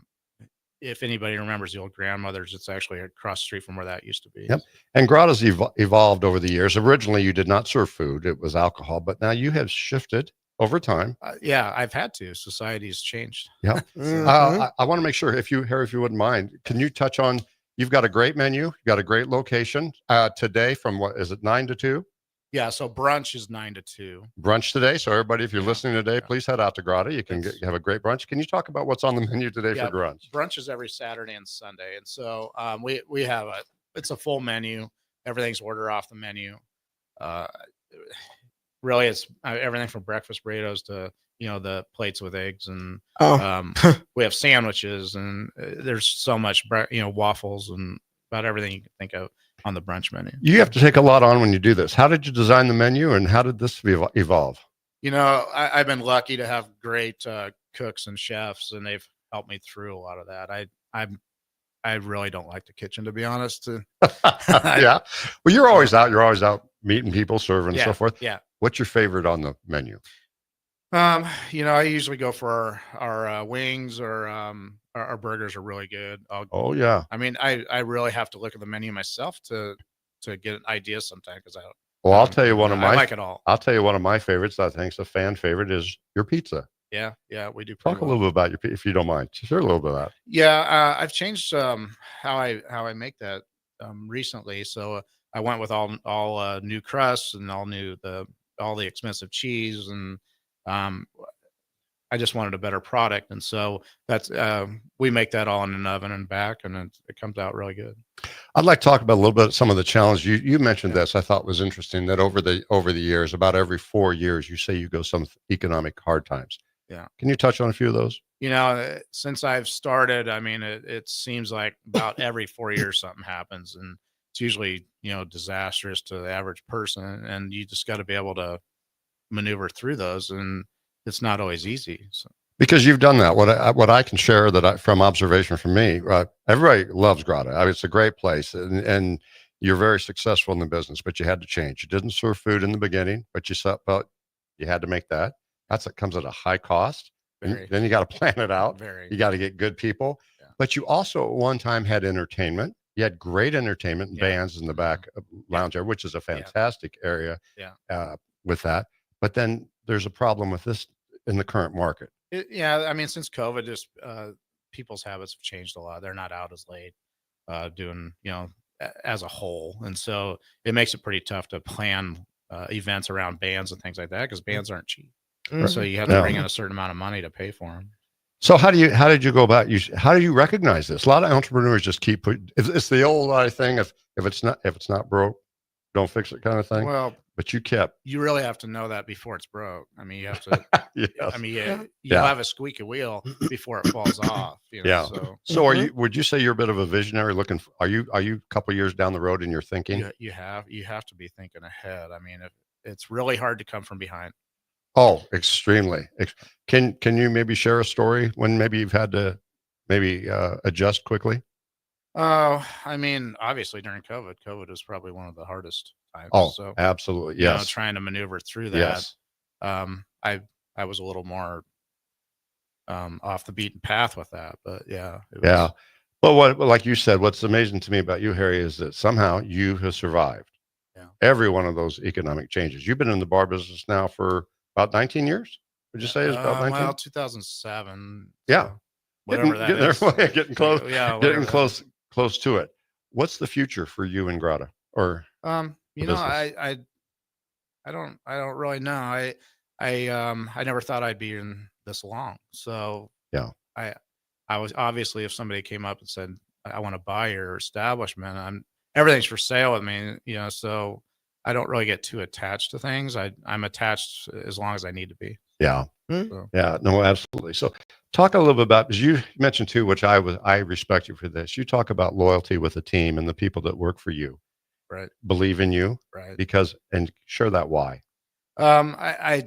if anybody remembers the old grandmothers, it's actually across the street from where that used to be. Yep. And Grata's evolved over the years. Originally, you did not serve food; it was alcohol. But now you have shifted over time. Yeah, I've had to. Society's changed. Yeah. I want to make sure, Harry, if you wouldn't mind, can you touch on? You've got a great menu. You've got a great location today. From what is it, 9 to 2? Yeah, so brunch is 9 to 2. Brunch today. So everybody, if you're listening today, please head out to Grata. You can have a great brunch. Can you talk about what's on the menu today for brunch? Brunch is every Saturday and Sunday. And so we have it's a full menu. Everything's order off the menu. Really, it's everything from breakfast burritos to, the plates with eggs. And we have sandwiches, and there's so much, waffles and about everything you can think of on the brunch menu. You have to take a lot on when you do this. How did you design the menu, and how did this evolve? I've been lucky to have great cooks and chefs, and they've helped me through a lot of that. I really don't like the kitchen, to be honest. Yeah. Well, you're always out. You're always out meeting people, serving, and so forth. Yeah. What's your favorite on the menu? I usually go for our wings, or our burgers are really good. Oh yeah. I mean, I really have to look at the menu myself to get an idea sometimes, because I'll tell you one of my. I like it all. I'll tell you one of my favorites. I think it's a fan favorite is your pizza. Yeah, we do. Talk a little bit about if you don't mind. Share a little bit of that. Yeah, I've changed how I make that recently. So I went with all new crusts and all the expensive cheese, and I just wanted a better product. And so that's, we make that all in an oven and back, and it comes out really good. I'd like to talk about a little bit some of the challenges. You mentioned this. I thought was interesting that over the years, about every 4 years, you say you go some economic hard times. Yeah. Can you touch on a few of those? Since I've started, I mean, it seems like about every 4 years something happens, and it's usually, disastrous to the average person, and you just got to be able to maneuver through those, and it's not always easy. So. Because you've done that. What I can share from observation from me, everybody loves Grotto. I mean, it's a great place, and you're very successful in the business, but you had to change. You didn't serve food in the beginning, but you felt you had to make that. It comes at a high cost. And then you got to plan it out. You got to get good people. Yeah. But you also at one time had entertainment. You had great entertainment and bands in the back lounge area, which is a fantastic area with that. But then there's a problem with this in the current market. I mean, since COVID, just people's habits have changed a lot. They're not out as late doing, as a whole. And so it makes it pretty tough to plan events around bands and things like that, because bands aren't cheap. So you have to bring in a certain amount of money to pay for them. So how did you go about how do you recognize this? A lot of entrepreneurs just keep it's the old thing, if it's not broke, don't fix it kind of thing. Well, but you really have to know that before it's broke. I mean, you have to, I mean, you'll have a squeaky wheel before it falls off. So would you say you're a bit of a visionary are you a couple years down the road in your thinking? You have to be thinking ahead. I mean, it's really hard to come from behind. Oh, extremely. Can you maybe share a story when maybe you've had to adjust quickly? I mean, obviously during COVID was probably one of the hardest times. Oh, so, absolutely. Yes. Trying to maneuver through that. Yes. I was a little more off the beaten path with that, but yeah. But like you said, what's amazing to me about you, Harry, is that somehow you have survived every one of those economic changes. You've been in the bar business now for about 19 years. Would you say it's about 19? Well, 2007. Yeah. Whatever that is. Getting close. Getting close to it. What's the future for you and Grotto? Or I don't really know. I never thought I'd be in this long. So I was obviously, if somebody came up and said, I want to buy your establishment, everything's for sale with me, so I don't really get too attached to things. I'm attached as long as I need to be. Yeah. So. Yeah, no, absolutely. So talk a little bit about, because you mentioned too, which I respect you for this. You talk about loyalty with the team and the people that work for you. Right. Believe in you. Right. And share that why. I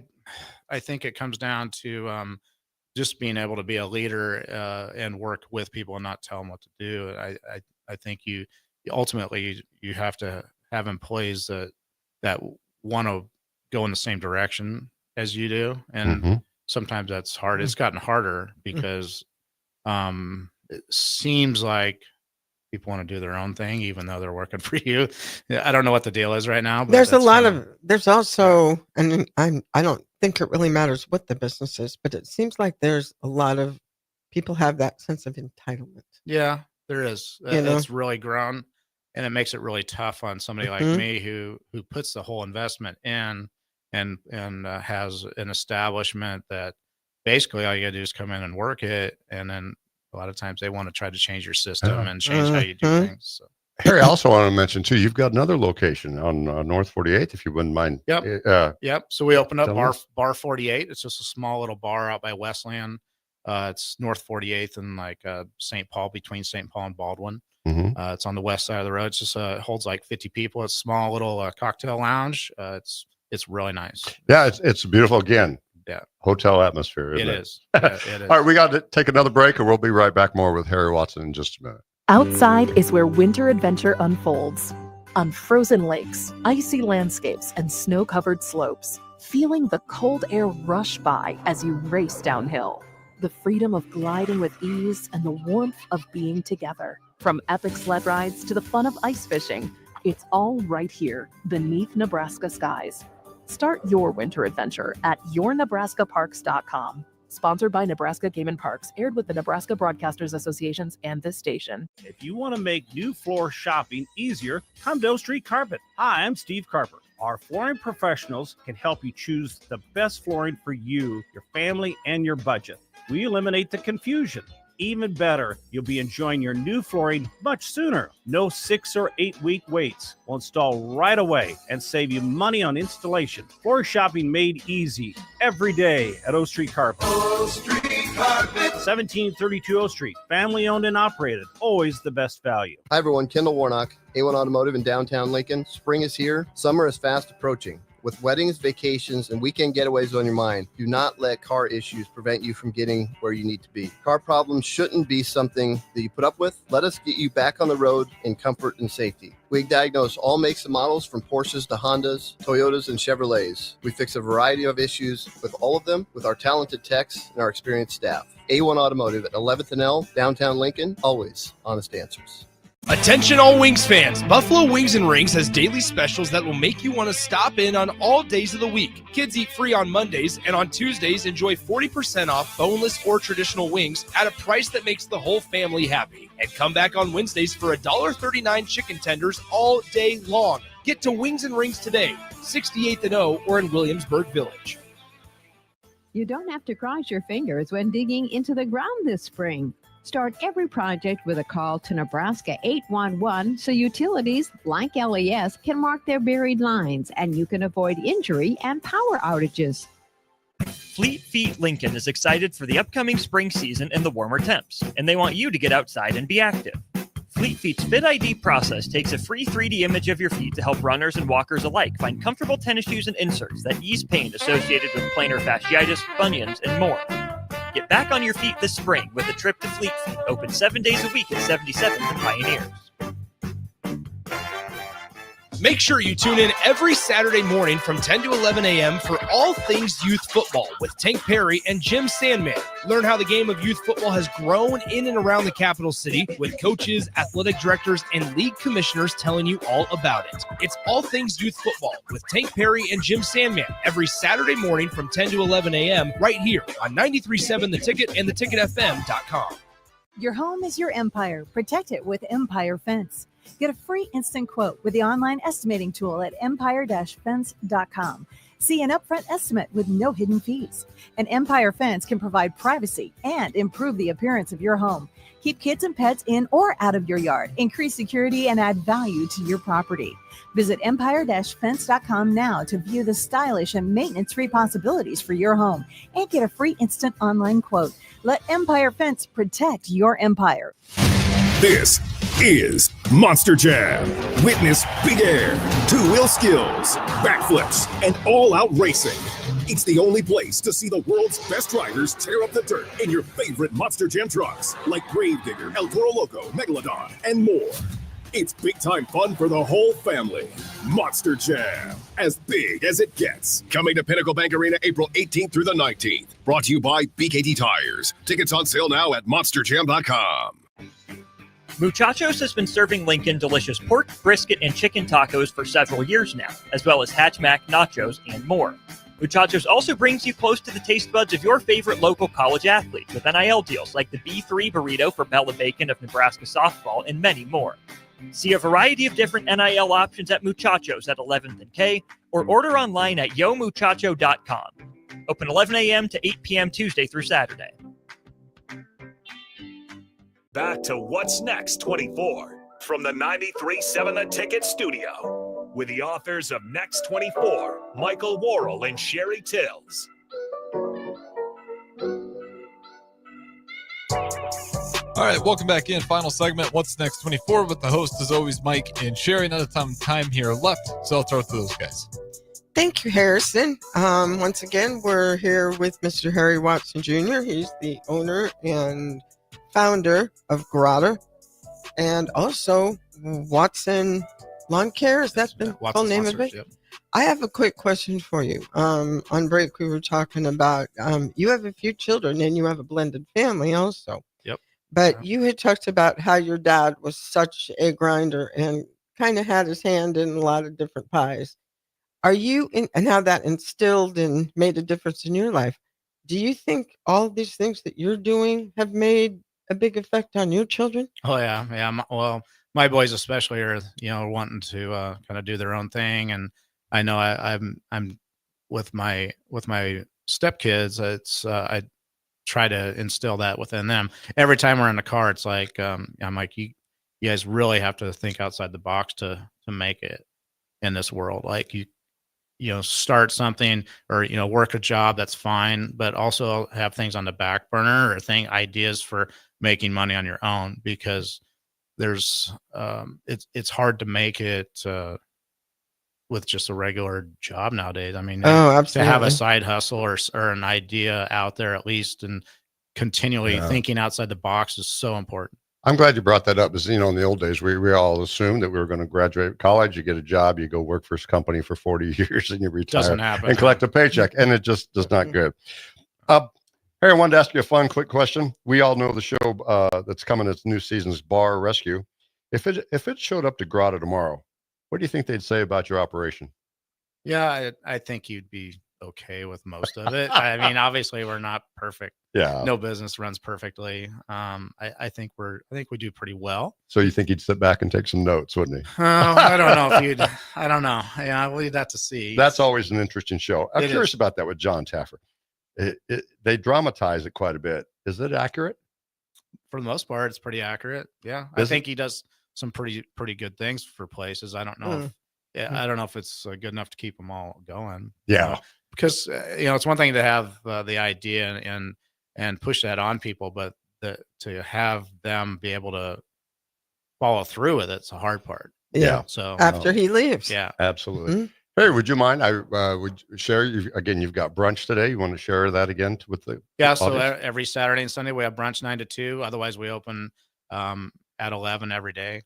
think it comes down to just being able to be a leader and work with people and not tell them what to do. I think you ultimately you have to have employees that want to go in the same direction as you do, and sometimes that's hard. It's gotten harder because it seems like people want to do their own thing even though they're working for you. I don't know what the deal is right now, but there's also, and I don't think it really matters what the business is, but it seems like there's a lot of people have that sense of entitlement. Yeah, there is. It's really grown, and it makes it really tough on somebody like me who puts the whole investment in and has an establishment that basically all you gotta do is come in and work it, and then a lot of times they want to try to change your system and change how you do things. So. Harry, I also want to mention too, you've got another location on North 48th, if you wouldn't mind. Yep. So we opened up bar 48. It's just a small little bar out by Westland. It's North 48th and like St. Paul, between St. Paul and Baldwin. It's on the west side of the road. It's just it holds like 50 people. It's a small little cocktail lounge. It's really nice. Yeah, it's beautiful. Again, hotel atmosphere. It is. All right, we got to take another break, and we'll be right back more with Harry Watson in just a minute. Outside is where winter adventure unfolds. On frozen lakes, icy landscapes, and snow-covered slopes, feeling the cold air rush by as you race downhill. The freedom of gliding with ease and the warmth of being together. From epic sled rides to the fun of ice fishing, it's all right here beneath Nebraska skies. Start your winter adventure at yournebraskaparks.com. Sponsored by Nebraska Game and Parks, aired with the Nebraska Broadcasters Associations and this station. If you want to make new floor shopping easier, come to O Street Carpet. Hi, I'm Steve Carper. Our flooring professionals can help you choose the best flooring for you, your family, and your budget. We eliminate the confusion. Even better, you'll be enjoying your new flooring much sooner. No 6 or 8 week waits. We'll install right away and save you money on installation. Floor shopping made easy every day at O Street Carpet. O Street Carpet. 1732 O Street. Family owned and operated. Always the best value. Hi everyone, Kendall Warnock, A1 Automotive in downtown Lincoln. Spring is here. Summer is fast approaching. With weddings, vacations, and weekend getaways on your mind, do not let car issues prevent you from getting where you need to be. Car problems shouldn't be something that you put up with. Let us get you back on the road in comfort and safety. We diagnose all makes and models from Porsches to Hondas, Toyotas, and Chevrolets. We fix a variety of issues with all of them with our talented techs and our experienced staff. A1 Automotive at 11th and L, downtown Lincoln, always honest answers. Attention all Wings fans, Buffalo Wings and Rings has daily specials that will make you want to stop in on all days of the week. Kids eat free on Mondays, and on Tuesdays enjoy 40% off boneless or traditional wings at a price that makes the whole family happy. And come back on Wednesdays for $1.39 chicken tenders all day long. Get to Wings and Rings today, 68th and O or in Williamsburg Village. You don't have to cross your fingers when digging into the ground this spring. Start every project with a call to Nebraska 811 so utilities like LES can mark their buried lines and you can avoid injury and power outages. Fleet Feet Lincoln is excited for the upcoming spring season and the warmer temps, and they want you to get outside and be active. Fleet Feet's Fit ID process takes a free 3D image of your feet to help runners and walkers alike find comfortable tennis shoes and inserts that ease pain associated with plantar fasciitis, bunions, and more. Get back on your feet this spring with a trip to Fleet Feet, open 7 days a week at 77th and Pioneers. Make sure you tune in every Saturday morning from 10 to 11 a.m. for all things youth football with Tank Perry and Jim Sandman. Learn how the game of youth football has grown in and around the capital city with coaches, athletic directors, and league commissioners telling you all about it. It's All Things Youth Football with Tank Perry and Jim Sandman every Saturday morning from 10 to 11 a.m. right here on 93.7 The Ticket and theticketfm.com. Your home is your empire. Protect it with Empire Fence. Get a free instant quote with the online estimating tool at empire-fence.com. See an upfront estimate with no hidden fees. An Empire Fence can provide privacy and improve the appearance of your home. Keep kids and pets in or out of your yard. Increase security and add value to your property. Visit empire-fence.com now to view the stylish and maintenance-free possibilities for your home and get a free instant online quote. Let Empire Fence protect your empire. This is Monster Jam. Witness big air, two-wheel skills, backflips, and all-out racing. It's the only place to see the world's best drivers tear up the dirt in your favorite Monster Jam trucks like Gravedigger, El Toro Loco, Megalodon, and more. It's big-time fun for the whole family. Monster Jam, as big as it gets. Coming to Pinnacle Bank Arena April 18th through the 19th. Brought to you by BKT Tires. Tickets on sale now at monsterjam.com. Muchachos has been serving Lincoln delicious pork, brisket, and chicken tacos for several years now, as well as Hatch Mac nachos and more. Muchachos also brings you close to the taste buds of your favorite local college athletes with NIL deals like the B3 burrito for Bella Bacon of Nebraska softball and many more. See a variety of different NIL options at Muchachos at 11th and K or order online at yomuchacho.com. Open 11 a.m. to 8 p.m. Tuesday through Saturday. Back to What's Next 24 from the 93.7 The Ticket studio with the authors of Next 24, Michael Worrell and Sherry Tills. All right, welcome back in. Final segment, What's Next 24 with the host, as always, Mike and Sherry. Not a ton of time here left, so I'll throw it to those guys. Thank you, Harrison. Once again, we're here with Mr. Harry Watson Jr. He's the owner and founder of Grotter and also Watson Lawn Care. Is that the full name of it? Yep. I have a quick question for you. On break, we were talking about you have a few children and you have a blended family also. Yep. But you had talked about how your dad was such a grinder and kind of had his hand in a lot of different pies. Are you and how that instilled and made a difference in your life? Do you think all these things that you're doing have made a big effect on your children? Oh yeah. Well, my boys especially are, wanting to kind of do their own thing, and I know I'm with my stepkids. It's I try to instill that within them. Every time we're in the car, it's like I'm like, you guys really have to think outside the box to make it in this world. Like start something or work a job, that's fine, but also have things on the back burner or ideas for making money on your own, because there's it's hard to make it with just a regular job nowadays. I mean, to have a side hustle or an idea out there at least, and continually thinking outside the box is so important. I'm glad you brought that up. Because, in the old days, we all assumed that we were going to graduate college, you get a job, you go work for a company for 40 years, and you retire. Doesn't happen. And collect a paycheck, and it just does not good. Harry, I wanted to ask you a fun, quick question. We all know the show that's coming, its new season's Bar Rescue. If it showed up to Grotto tomorrow, what do you think they'd say about your operation? Yeah, I think you'd be okay with most of it. I mean, obviously we're not perfect. Yeah. No business runs perfectly. I think we do pretty well. So you think he'd sit back and take some notes, wouldn't he? I don't know if I don't know. Yeah, we'll leave that to see. That's always an interesting show. I'm curious is. about that with John Taffer. They dramatize it quite a bit. Is it accurate? For the most part, it's pretty accurate. Yeah. I think he does some pretty good things for places. I don't know I don't know if it's good enough to keep them all going. Yeah. Because it's one thing to have the idea and push that on people, but to have them be able to follow through with it's a hard part. Yeah. So after he leaves. Yeah. Absolutely. Mm-hmm. Hey, would you mind? I would share. You've got brunch today. You want to share that again with the So audience? every Saturday and Sunday we have brunch 9 to 2. Otherwise, we open at 11 every day.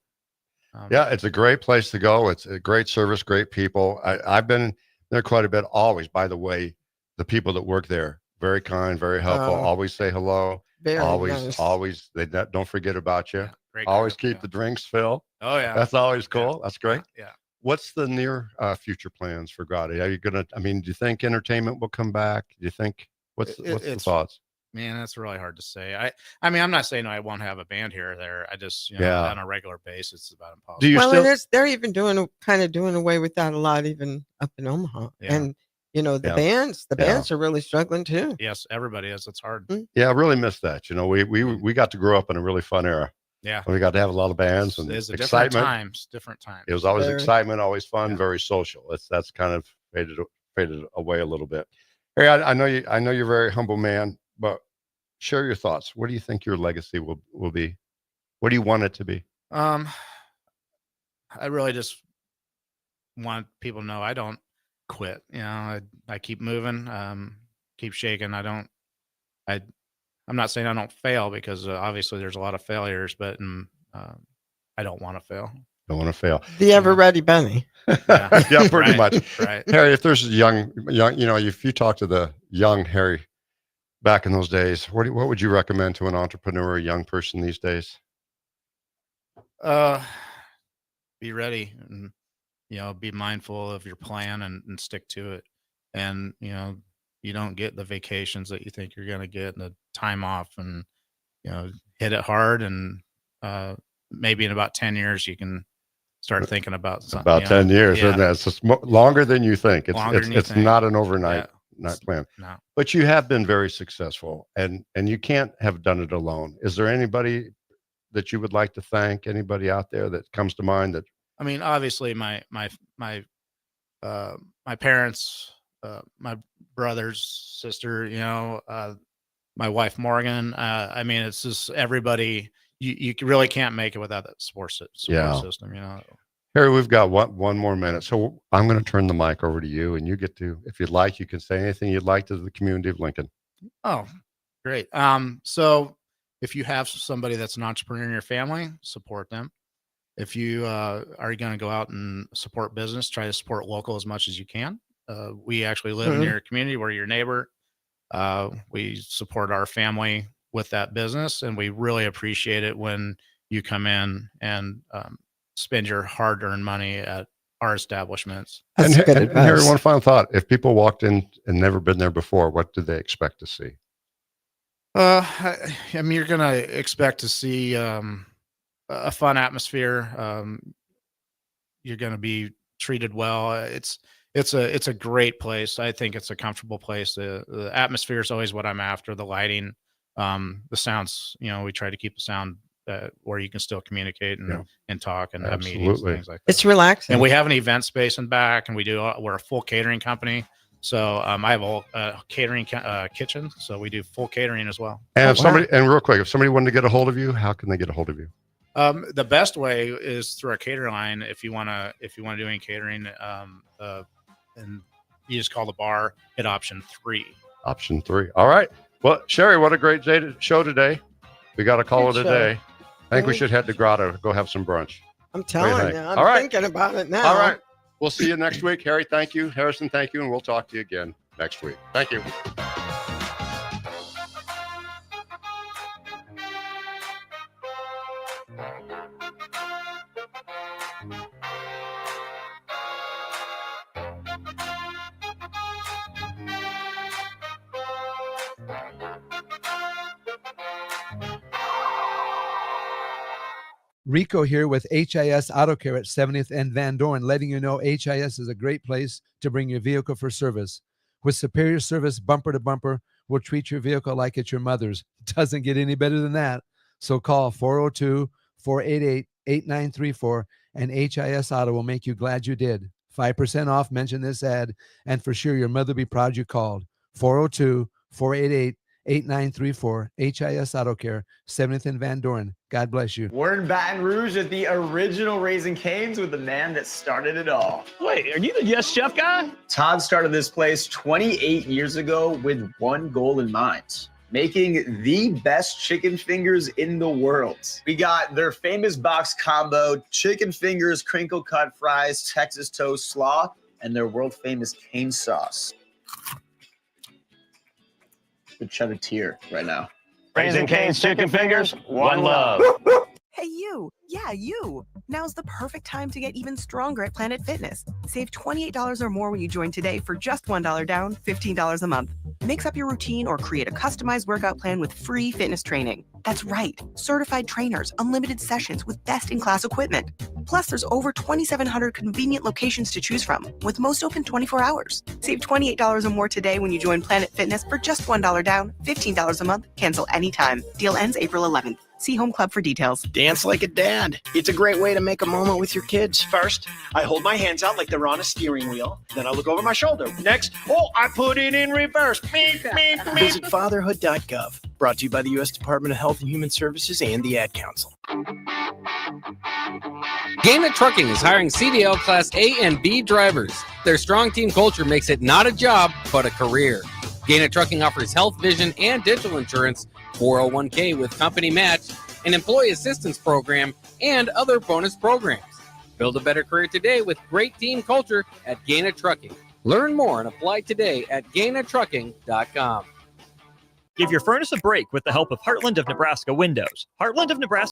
Yeah, it's a great place to go. It's a great service, great people. I've been there quite a bit. Always, by the way, the people that work there, very kind, very helpful. Always say hello. Very Always. They don't forget about you. Great always group, keep the drinks filled. Oh yeah, that's always cool. That's great. Yeah. What's the near future plans for Gotti? Are you gonna? I mean, do you think entertainment will come back? Do you think what's the thoughts? Man, that's really hard to say. I mean, I'm not saying I won't have a band here or there. I just, on a regular basis, it's about impossible. Do you still? They're even doing away with that a lot, even up in Omaha. Yeah. And the bands are really struggling too. Yes, everybody is. It's hard. Yeah, I really miss that. We got to grow up in a really fun era. Yeah, we got to have a lot of bands and it's excitement. Different times. It was always excitement, always fun, very social. That's kind of faded away a little bit. Hey, I know you're a very humble man, but share your thoughts. What do you think your legacy will be? What do you want it to be? I really just want people to know I don't quit. I keep moving, keep shaking. I'm not saying I don't fail, because obviously there's a lot of failures, but I don't want to fail. Don't want to fail. The ever ready Benny. Yeah, pretty much. Right. Harry, if there's a young, if you talk to the young Harry back in those days, what would you recommend to an entrepreneur, a young person these days? Be ready and, be mindful of your plan and stick to it. And, you don't get the vacations that you think you're going to get and the time off, and, hit it hard. And maybe in about 10 years, you can start thinking about something. About 10 years. Yeah. And that's just longer than you think. It's think. not an overnight plan. No. But you have been very successful, and you can't have done it alone. Is there anybody that you would like to thank? Anybody out there that comes to mind? That I mean, obviously my parents, my brothers, sister, my wife Morgan. I mean, it's just everybody. You really can't make it without that support system. Harry, we've got one more minute, so I'm going to turn the mic over to you, and you get to, if you'd like, you can say anything you'd like to the community of Lincoln. Oh, great. So if you have somebody that's an entrepreneur in your family, support them. If you are going to go out and support business, try to support local as much as you can. We actually live in your community. We're your neighbor. We support our family with that business, and we really appreciate it when you come in and spend your hard-earned money at our establishments. And Harry, one final thought: if people walked in and never been there before, what do they expect to see? I mean, you're going to expect to see a fun atmosphere. You're going to be treated well. It's It's a great place. I think it's a comfortable place. The atmosphere is always what I'm after. The lighting, the sounds. We try to keep the sound where you can still communicate and talk and have meetings and things like that. It's relaxing. And we have an event space in back, and we're a full catering company. So I have a catering kitchen, so we do full catering as well. And and real quick, if somebody wanted to get a hold of you, how can they get a hold of you? The best way is through our catering line. If you want to do any catering, and you just call the bar, hit option 3. Option 3. All right. Well, Sherry, what a great show today. We got to call it a day. I think we should head to Grotto, go have some brunch. I'm telling you, I'm thinking about it now. All right. We'll see you next week. Harry, thank you. Harrison, thank you. And we'll talk to you again next week. Thank you. Rico here with HIS Auto Care at 70th and Van Dorn, letting you know HIS is a great place to bring your vehicle for service. With superior service bumper to bumper, we'll treat your vehicle like it's your mother's. Doesn't get any better than that. So call 402-488-8934 and HIS Auto will make you glad you did. 5% off, mention this ad, and for sure your mother will be proud you called. 402-488-8934, HIS Auto Care, 70th and Van Dorn. God bless you. We're in Baton Rouge at the original Raising Cane's with the man that started it all. Wait, are you the Yes Chef guy? Todd started this place 28 years ago with one goal in mind: making the best chicken fingers in the world. We got their famous box combo, chicken fingers, crinkle cut fries, Texas toast slaw, and their world famous cane sauce. Could shed a tear right now. Raising Cane's chicken fingers, one love. Hey, you. Yeah, you. Now's the perfect time to get even stronger at Planet Fitness. Save $28 or more when you join today for just $1 down, $15 a month. Mix up your routine or create a customized workout plan with free fitness training. That's right. Certified trainers, unlimited sessions with best-in-class equipment. Plus, there's over 2,700 convenient locations to choose from, with most open 24 hours. Save $28 or more today when you join Planet Fitness for just $1 down, $15 a month. Cancel anytime. Deal ends April 11th. See Home Club for details. Dance like a dad. It's a great way to make a moment with your kids. First, I hold my hands out like they're on a steering wheel. Then I look over my shoulder. Next, I put it in reverse. Visit fatherhood.gov. Brought to you by the U.S. Department of Health and Human Services and the Ad Council. Gaina Trucking is hiring CDL Class A and B drivers. Their strong team culture makes it not a job, but a career. Gaina Trucking offers health, vision, and dental insurance, 401k with company match, an employee assistance program, and other bonus programs. Build a better career today with great team culture at Gaina Trucking. Learn more and apply today at GainaTrucking.com. Give your furnace a break with the help of Heartland of Nebraska Windows. Heartland of Nebraska